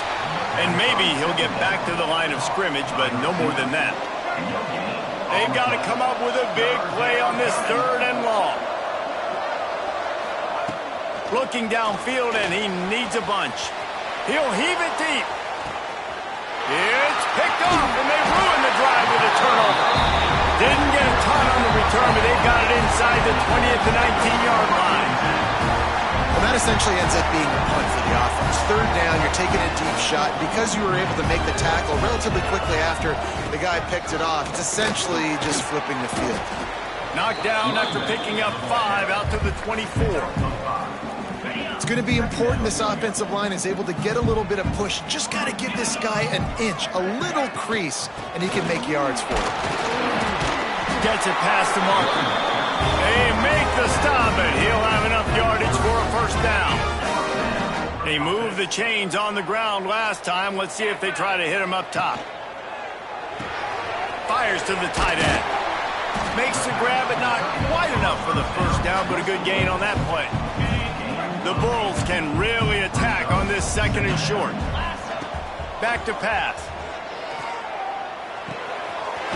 A: And maybe he'll get back to the line of scrimmage, but no more than that. They've got to come up with a big play on this 3rd and long. Looking downfield, and he needs a bunch. He'll heave it deep. It's picked off, and they ruin the drive with a turnover. Didn't get a ton on the return, but they got it inside the 20 at the 19-yard line.
B: Well, that essentially ends up being a punt for the offense. 3rd down, you're taking a deep shot. Because you were able to make the tackle relatively quickly after the guy picked it off, it's essentially just flipping the field.
A: Knocked down after picking up 5 out to the 24.
B: It's going to be important this offensive line is able to get a little bit of push. Just got to give this guy an inch, a little crease, and he can make yards for it.
A: Gets it past the marker. They make the stop, and he'll have enough yardage for a 1st down. They moved the chains on the ground last time. Let's see if they try to hit him up top. Fires to the tight end. Makes the grab, but not quite enough for the 1st down, but a good gain on that play. The Bulls can really attack on this 2nd and short. Back to pass.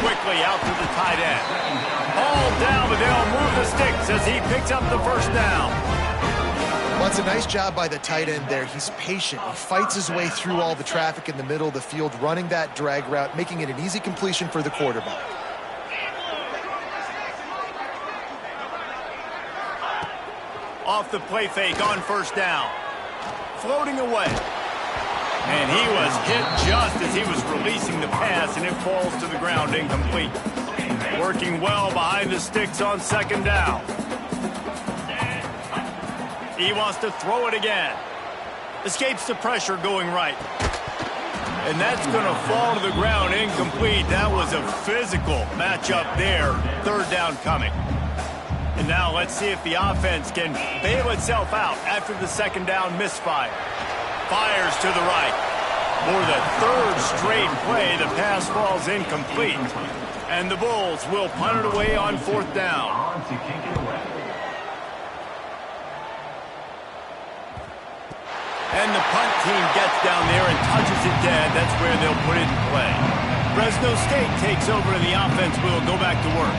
A: Quickly out to the tight end. All down, but they'll move the sticks as he picks up the 1st down.
B: Well, It's a nice job by the tight end there. He's patient. He fights his way through all the traffic in the middle of the field, running that drag route, making it an easy completion for the quarterback.
A: Off the play fake on first down. Floating away. And he was hit just as he was releasing the pass, and it falls to the ground incomplete. Working well behind the sticks on second down. He wants to throw it again. Escapes the pressure going right. And that's going to fall to the ground incomplete. That was a physical matchup there. Third down coming. And now let's see if the offense can bail itself out after the second down misfire. Fires to the right. For the third straight play, the pass falls incomplete. And the Bulls will punt it away on fourth down. And the punt team gets down there and touches it dead. That's where they'll put it in play. Fresno State takes over and the offense will go back to work.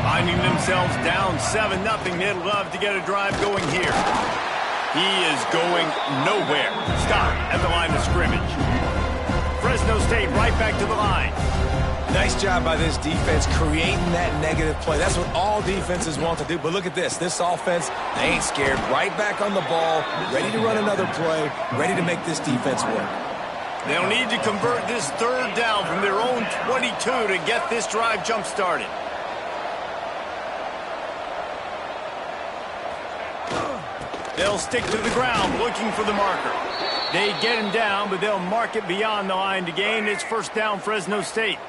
A: Finding themselves down 7-0, they'd love to get a drive going here. He is going nowhere. Stop at the line of scrimmage. Fresno State right back to the line.
C: Nice job by this defense creating that negative play. That's what all defenses want to do. But look at this. This offense, they ain't scared. Right back on the ball, ready to run another play, ready to make this defense work.
A: They'll need to convert this third down from their own 22 to get this drive jump-started. They'll stick to the ground looking for the marker. They get him down, but they'll mark it beyond the line to gain. It's first down, Fresno State.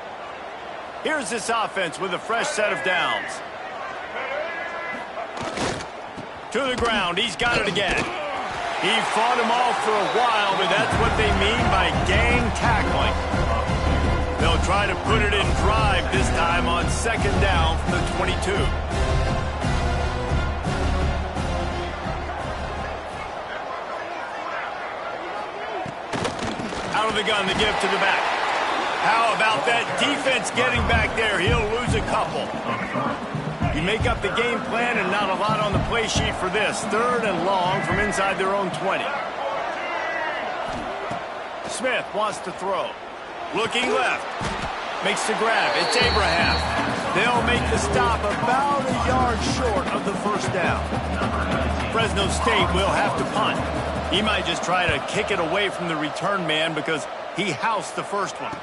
A: Here's this offense with a fresh set of downs. To the ground. He's got it again. He fought him off for a while, but that's what they mean by gang tackling. They'll try to put it in drive this time on second down from the 22. Out of the gun, the give to the back. How about that defense getting back there? He'll lose a couple. You make up the game plan and not a lot on the play sheet for this. Third and long from inside their own 20. Smith wants to throw. Looking left. Makes the grab. It's Abraham. They'll make the stop about a yard short of the first down. Fresno State will have to punt. He might just try to kick it away from the return man because he housed the first one.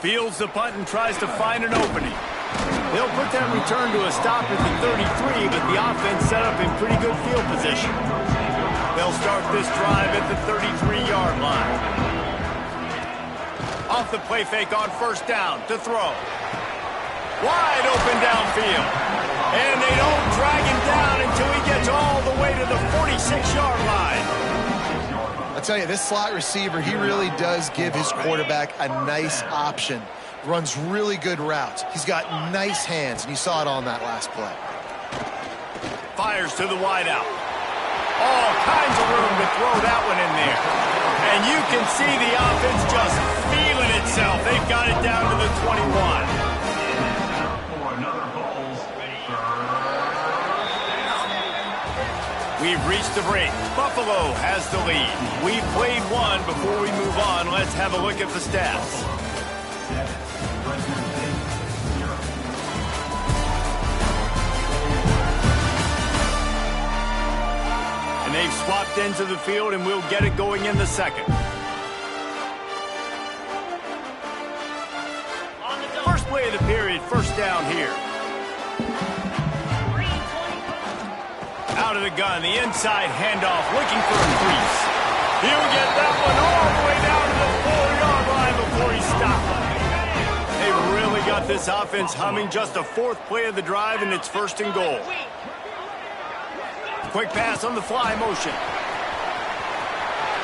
A: Fields the punt and tries to find an opening. They'll put that return to a stop at the 33, but the offense set up in pretty good field position. They'll start this drive at the 33-yard line. Off the play fake on first down to throw. Wide open downfield. And they don't drag him down until he gets all the way to the 46-yard line.
B: I'll tell you, this slot receiver, he really does give his quarterback a nice option. Runs really good routes. He's got nice hands, and you saw it on that last play.
A: Fires to the wideout. All kinds of room to throw that one in there. And you can see the offense just feeling itself. They've got it down to the 21. We've reached the break. Buffalo has the lead. We've played one. Before we move on, let's have a look at the stats. And they've swapped ends of the field, and we'll get it going in the second. First play of the period, first down here. Out of the gun, the inside handoff, looking for a crease. He'll get that one all the way down to the 4-yard line before he stops. They've really got this offense humming. Just a fourth play of the drive, and it's first and goal. Quick pass on the fly motion.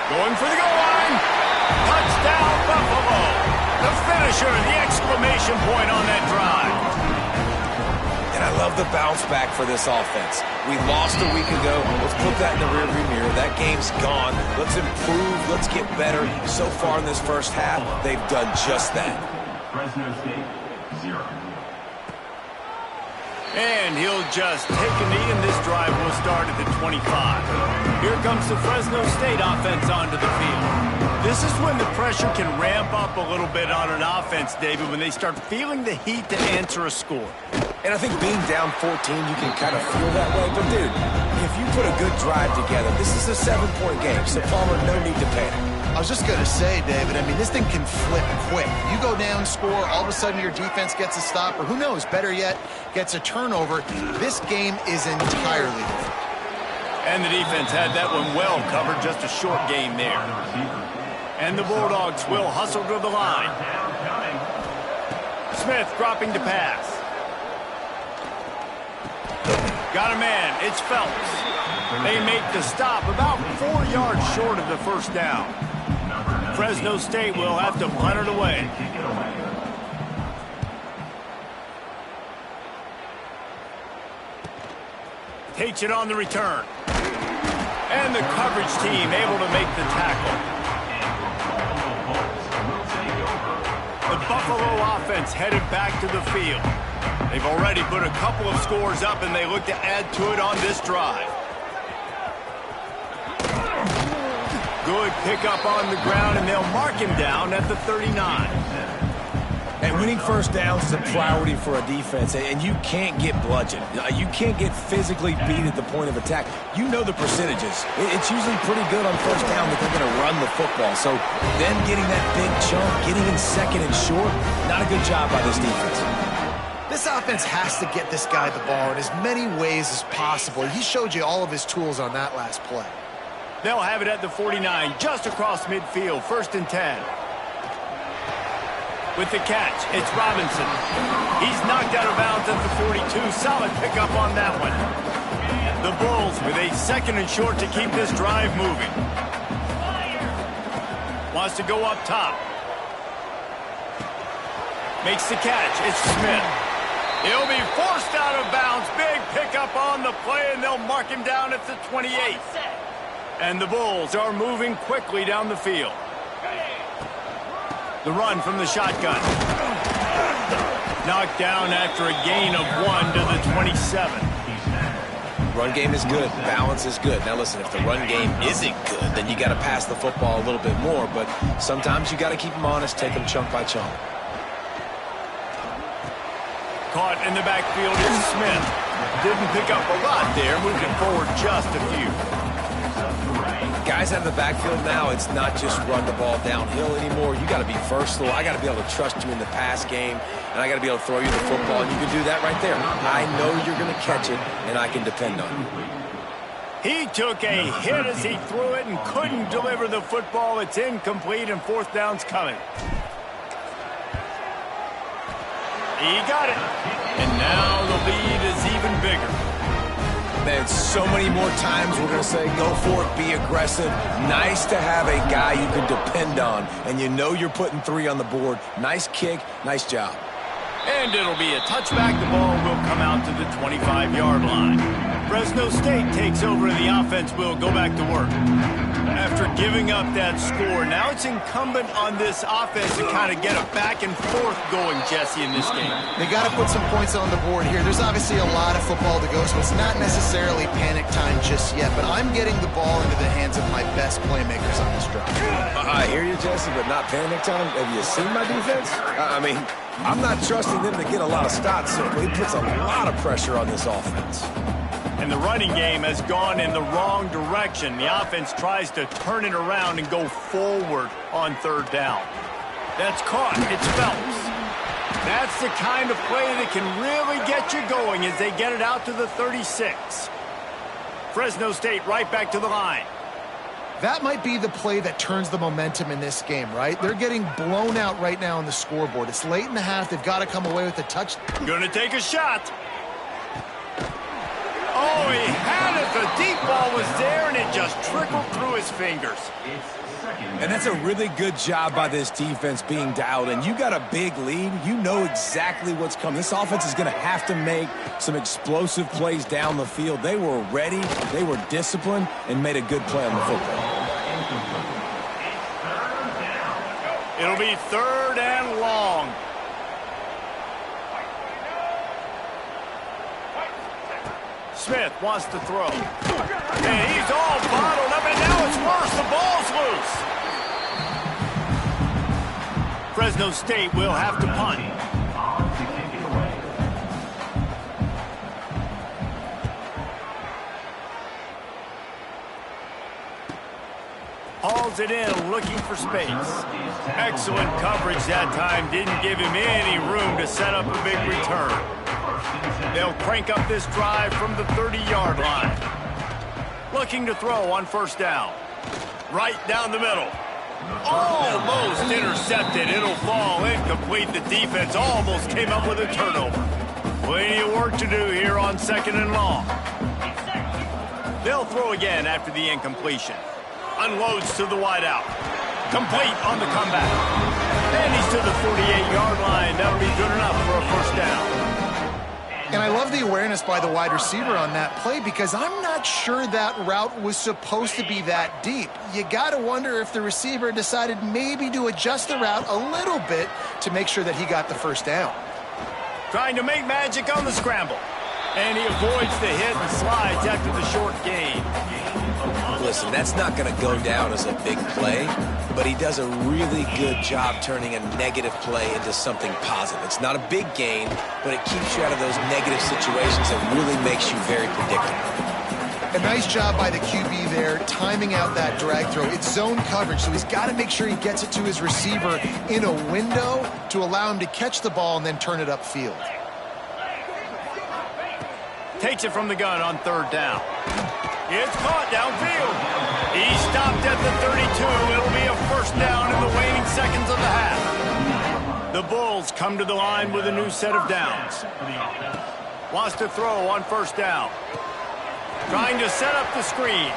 A: Going for the goal line. Touchdown, Buffalo. The finisher, the exclamation point on that drive.
C: And I love the bounce back for this offense. We lost a week ago. Let's put that in the rearview mirror. That game's gone. Let's improve. Let's get better. So far in this first half, they've done just that.
D: Fresno State, 0.
A: And he'll just take a knee, and this drive will start at the 25. Here comes the Fresno State offense onto the field. This is when the pressure can ramp up a little bit on an offense, David, when they start feeling the heat to answer a score.
C: And I think being down 14, you can kind of feel that way. But, dude, if you put a good drive together, this is a 7-point game. So, Palmer, no need to panic.
B: I was just going to say, David, I mean, this thing can flip quick. You go down, score, all of a sudden your defense gets a stop, or who knows, better yet, gets a turnover. This game is entirely different.
A: And the defense had that one well covered, just a short game there. And the Bulldogs will hustle to the line. Smith dropping to pass. Got a man, it's Phelps. They make the stop about 4 yards short of the first down. Fresno State will have to punt it away. Takes it on the return. And the coverage team able to make the tackle. The Buffalo offense headed back to the field. They've already put a couple of scores up, and they look to add to it on this drive. Good pickup on the ground, and they'll mark him down at the 39.
C: And winning first downs is a priority for a defense, and you can't get bludgeoned. You can't get physically beat at the point of attack. You know the percentages. It's usually pretty good on first down that they're going to run the football. So them getting that big chunk, getting in second and short, not a good job by this defense.
B: This offense has to get this guy the ball in as many ways as possible. He showed you all of his tools on that last play.
A: They'll have it at the 49, just across midfield, 1st and 10. With the catch, it's Robinson. He's knocked out of bounds at the 42. Solid pickup on that one. The Bulls with a 2nd and short to keep this drive moving. Wants to go up top. Makes the catch. It's Smith. He'll be forced out of bounds. Big pickup on the play, and they'll mark him down at the 28. And the Bulls are moving quickly down the field. The run from the shotgun. Knocked down after a gain of 1 to the 27.
C: Run game is good. Balance is good. Now, listen, if the run game isn't good, then you got to pass the football a little bit more. But sometimes you got to keep them honest, take them chunk by chunk.
A: Caught in the backfield is Smith. Didn't pick up a lot there, moving forward just a few.
C: Guys out of the backfield now, it's not just run the ball downhill anymore. You got to be versatile. I got to be able to trust you in the pass game, and I got to be able to throw you the football, and you can do that right there. I know you're going to catch it, and I can depend on you.
A: He took a hit as he threw it and couldn't deliver the football. It's incomplete, and 4th down's coming. He got it. And now the lead is even bigger.
C: Man, so many more times we're going to say, go for it, be aggressive. Nice to have a guy you can depend on, and you know you're putting 3 on the board. Nice kick, nice job.
A: And it'll be a touchback. The ball will come out to the 25-yard line. Fresno State takes over, and the offense will go back to work. After giving up that score, now it's incumbent on this offense to kind of get a back and forth going, Jesse, in this game.
B: They got to put some points on the board here. There's obviously a lot of football to go, so it's not necessarily panic time just yet, but I'm getting the ball into the hands of my best playmakers on this drive.
C: I hear you, Jesse, but not panic time. Have you seen my defense? I mean, I'm not trusting them to get a lot of stops, so it puts a lot of pressure on this offense.
A: And the running game has gone in the wrong direction. The offense tries to turn it around and go forward on 3rd down. That's caught. It's Phelps. That's the kind of play that can really get you going as they get it out to the 36. Fresno State right back to the line.
B: That might be the play that turns the momentum in this game, right? They're getting blown out right now on the scoreboard. It's late in the half. They've got to come away with a touchdown.
A: Gonna take a shot. Oh, he had it. The deep ball was there, and it just trickled through his fingers.
C: And that's a really good job by this defense being dialed in. You got a big lead. You know exactly what's coming. This offense is going to have to make some explosive plays down the field. They were ready, they were disciplined, and made a good play on the football.
A: It'll be 3rd and long. Smith wants to throw. And he's all bottom Fresno State will have to punt. Hauls it in, looking for space. Excellent coverage that time. Didn't give him any room to set up a big return. They'll crank up this drive from the 30-yard line. Looking to throw on first down. Right down the middle. Almost intercepted. It'll fall incomplete. The defense almost came up with a turnover. Plenty of work to do here on 2nd and long. They'll throw again after the incompletion. Unloads to the wideout. Complete on the comeback. And he's to the 48-yard line. That'll be good enough for a first down.
B: And I love the awareness by the wide receiver on that play because I'm not sure that route was supposed to be that deep. You got to wonder if the receiver decided maybe to adjust the route a little bit to make sure that he got the first down.
A: Trying to make magic on the scramble. And he avoids the hit and slides after the short gain.
C: Listen, that's not going to go down as a big play, but he does a really good job turning a negative play into something positive. It's not a big gain, but it keeps you out of those negative situations and really makes you very predictable.
B: A nice job by the QB there, timing out that drag throw. It's zone coverage, so he's got to make sure he gets it to his receiver in a window to allow him to catch the ball and then turn it upfield.
A: Takes it from the gun on third down. It's caught downfield. He stopped at the 32. It'll be a first down in the waning seconds of the half. The Bulls come to the line with a new set of downs. Wants to throw on first down. Trying to set up the screen.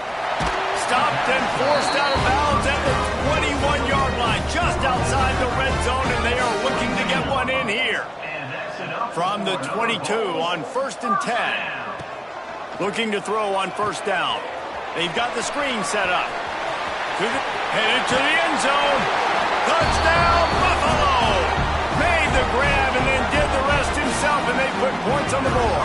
A: Stopped and forced out of bounds at the 21-yard line, just outside the red zone, and they are looking to get one in here. From the 22 on 1st and 10. Looking to throw on first down. They've got the screen set up. Headed to the end zone. Touchdown, Buffalo! Made the grab and then did the rest himself, and they put points on the board.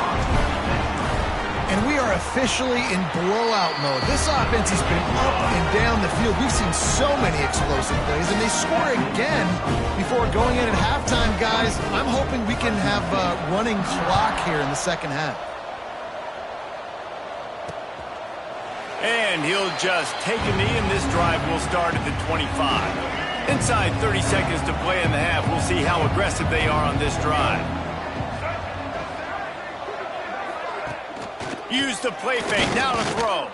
B: And we are officially in blowout mode. This offense has been up and down the field. We've seen so many explosive plays, and they score again before going in at halftime, guys. I'm hoping we can have a running clock here in the second half.
A: And he'll just take a knee, and this drive will start at the 25. Inside 30 seconds to play in the half. We'll see how aggressive they are on this drive. Use the play fake, now to throw.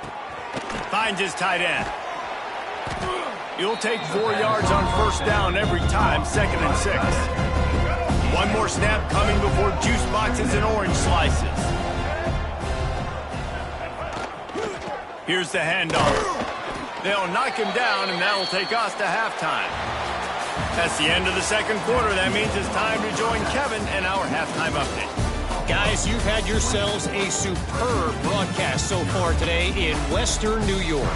A: Finds his tight end. He'll take 4 yards on first down every time, 2nd and 6. One more snap coming before juice boxes and orange slices. Here's the handoff. They'll knock him down, and that'll take us to halftime. That's the end of the second quarter. That means it's time to join Kevin and our halftime update.
E: Guys, you've had yourselves a superb broadcast so far today in Western New York.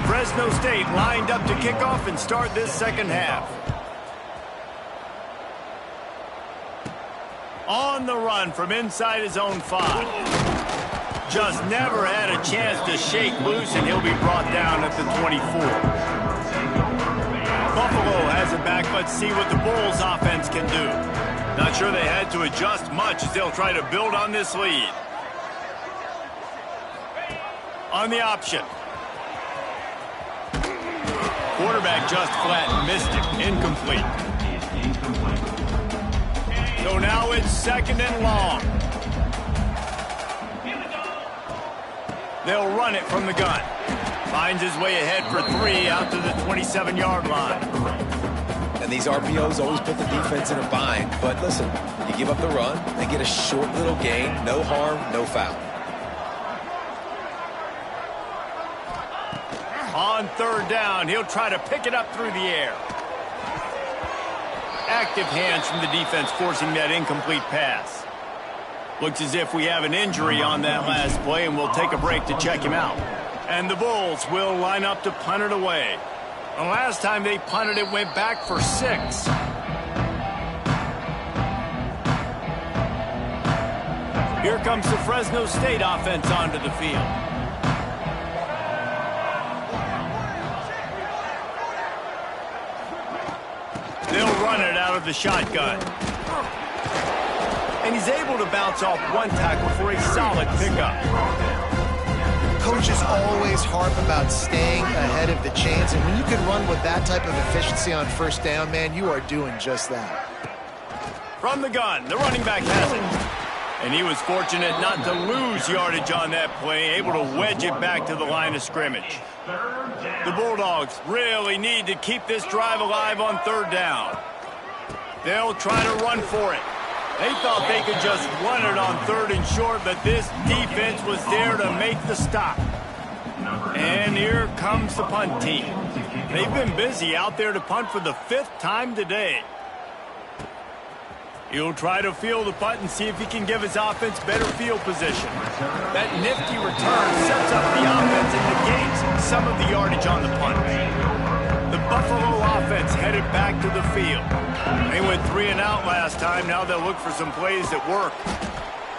A: Fresno State lined up to kick off and start this second half. On the run from inside his own 5. Just never had a chance to shake loose, and he'll be brought down at the 24. Buffalo has it back. Let's see what the Bulls offense can do. Not sure they had to adjust much as they'll try to build on this lead. On the option. Quarterback just flat missed it. Incomplete. So now it's 2nd and long. They'll run it from the gun. Finds his way ahead for 3 out to the 27-yard line.
C: And these RPOs always put the defense in a bind. But listen, you give up the run, they get a short little gain, no harm, no foul.
A: On third down, he'll try to pick it up through the air. Active hands from the defense forcing that incomplete pass. Looks as if we have an injury on that last play, and we'll take a break to check him out. And the Bulls will line up to punt it away. The last time they punted it went back for 6. Here comes the Fresno State offense onto the field. They'll run it out of the shotgun. And he's able to bounce off one tackle for a solid pickup.
B: Coaches always harp about staying ahead of the chains, and when you can run with that type of efficiency on first down, man, you are doing just that.
A: From the gun, the running back has it. And he was fortunate not to lose yardage on that play, able to wedge it back to the line of scrimmage. The Bulldogs really need to keep this drive alive on third down. They'll try to run for it. They thought they could just run it on third and short, but this defense was there to make the stop. And here comes the punt team. They've been busy out there to punt for the 5th time today. He'll try to field the punt and see if he can give his offense better field position. That nifty return sets up the offense and negates some of the yardage on the punt. The Buffalo offense headed back to the field. They went 3 and out last time. Now they'll look for some plays that work.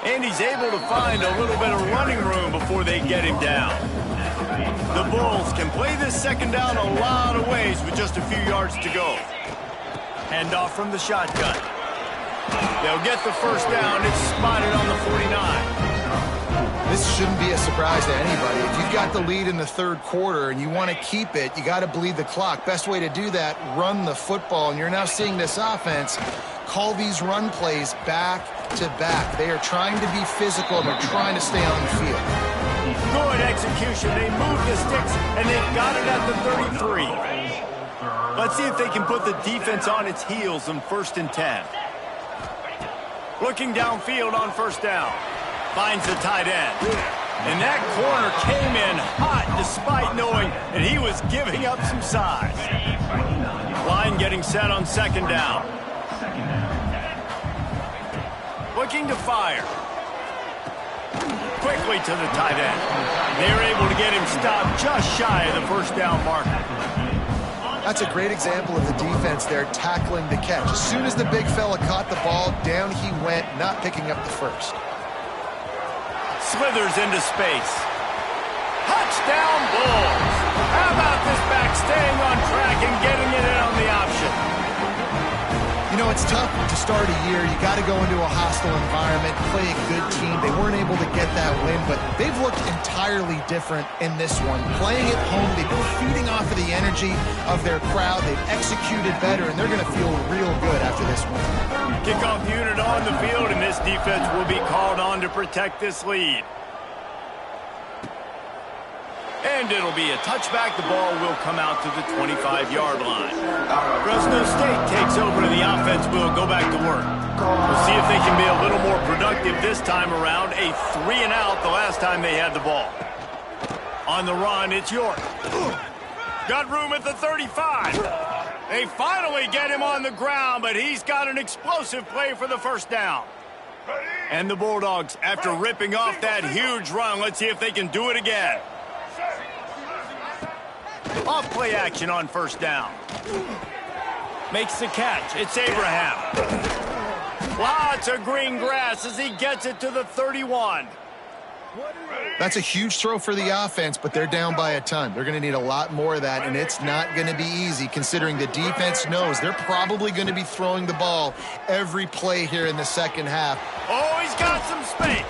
A: And he's able to find a little bit of running room before they get him down. The Bulls can play this second down a lot of ways with just a few yards to go. Handoff from the shotgun. They'll get the first down. It's spotted on the 49.
B: This shouldn't be a surprise to anybody. If you've got the lead in the third quarter and you want to keep it, you got to bleed the clock. Best way to do that, run the football. And you're now seeing this offense call these run plays back to back. They are trying to be physical, and they're trying to stay on the field.
A: Good execution. They moved the sticks, and they've got it at the 33. Let's see if they can put the defense on its heels on 1st and 10. Looking downfield on first down. Finds the tight end. And that corner came in hot despite knowing that he was giving up some size. Line getting set on second down. Looking to fire. Quickly to the tight end. They're able to get him stopped just shy of the first down marker.
B: That's a great example of the defense there tackling the catch. As soon as the big fella caught the ball, down he went, not picking up the first.
A: Slithers into space. Touchdown Bulls! How about this back staying on track and getting it in on the option?
B: You know, it's tough to start a year. You got to go into a hostile environment, play a good team. They weren't able to get that win, but they've looked entirely different in this one. Playing at home, they've been feeding off of the energy of their crowd. They've executed better, and they're going to feel real good after this win.
A: Kickoff unit on the field, and this defense will be called on to protect this lead. And it'll be a touchback. The ball will come out to the 25-yard line. Fresno State takes over. The offense will go back to work. We'll see if they can be a little more productive this time around. A 3 and out the last time they had the ball. On the run, it's York. Got room at the 35. They finally get him on the ground, but he's got an explosive play for the first down. And the Bulldogs, after ripping off that huge run, let's see if they can do it again. Off play action on first down. Makes the catch. It's Abraham. Lots of green grass as he gets it to the 31.
B: That's a huge throw for the offense, but they're down by a ton. They're going to need a lot more of that, and it's not going to be easy considering the defense knows they're probably going to be throwing the ball every play here in the second half.
A: Oh, he's got some space.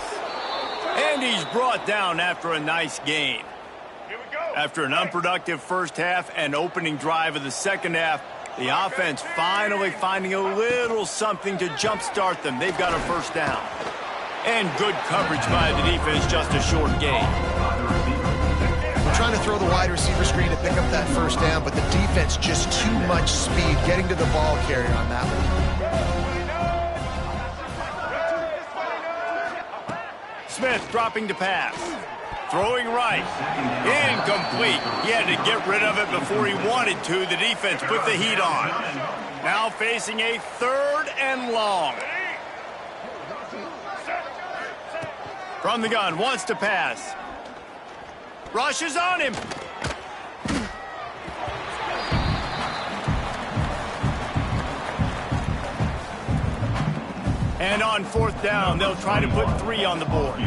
A: And he's brought down after a nice gain. After an unproductive first half and opening drive of the second half, the offense finally finding a little something to jumpstart them. They've got a first down. And good coverage by the defense, just a short gain.
B: We're trying to throw the wide receiver screen to pick up that first down, but the defense just too much speed getting to the ball carrier on that one.
A: Smith dropping to pass. Throwing right. Incomplete. He had to get rid of it before he wanted to. The defense put the heat on. Now facing a 3rd and long. From the gun, wants to pass. Rushes on him. And on 4th down, they'll try to put 3 on the board.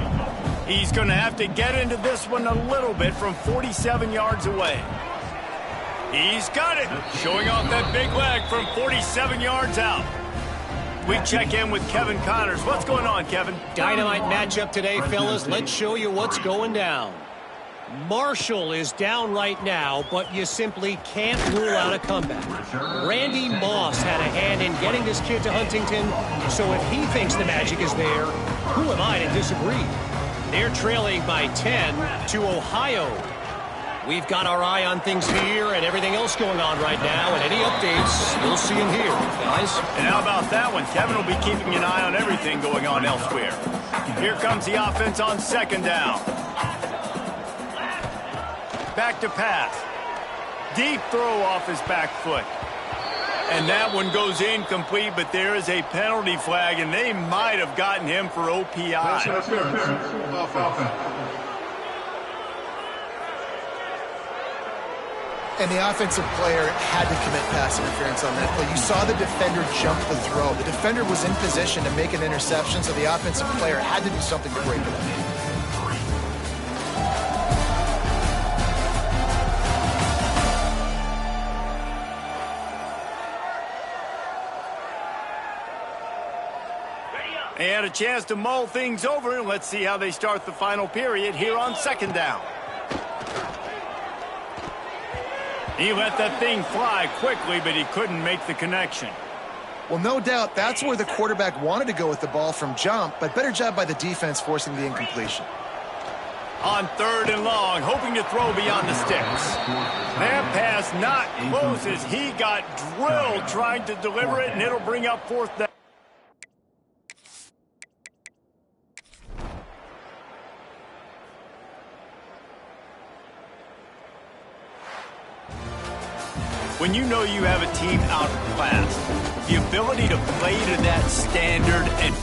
A: He's going to have to get into this one a little bit from 47 yards away. He's got it. Showing off that big leg from 47 yards out. We check in with Kevin Connors. What's going on, Kevin?
E: Dynamite matchup today, fellas. Let's show you what's going down. Marshall is down right now, but you simply can't rule out a comeback. Randy Moss had a hand in getting this kid to Huntington, so if he thinks the magic is there, who am I to disagree? They're trailing by 10 to Ohio. We've got our eye on things here and everything else going on right now, and any updates, you'll see them here, guys.
A: And how about that one? Kevin will be keeping an eye on everything going on elsewhere. Here comes the offense on second down. Back to pass. Deep throw off his back foot. And that one goes incomplete, but there is a penalty flag, and they might have gotten him for OPI.
B: And the offensive player had to commit pass interference on that play. You saw the defender jump the throw. The defender was in position to make an interception, so the offensive player had to do something to break it up.
A: They had a chance to mull things over, and let's see how they start the final period here on second down. He let that thing fly quickly, but he couldn't make the connection.
B: Well, no doubt that's where the quarterback wanted to go with the ball from jump, but better job by the defense forcing the incompletion.
A: On third and long, hoping to throw beyond the sticks. That pass not close as he got drilled trying to deliver it, and it'll bring up fourth down. When you know you have a team outclassed, the ability to play to that standard and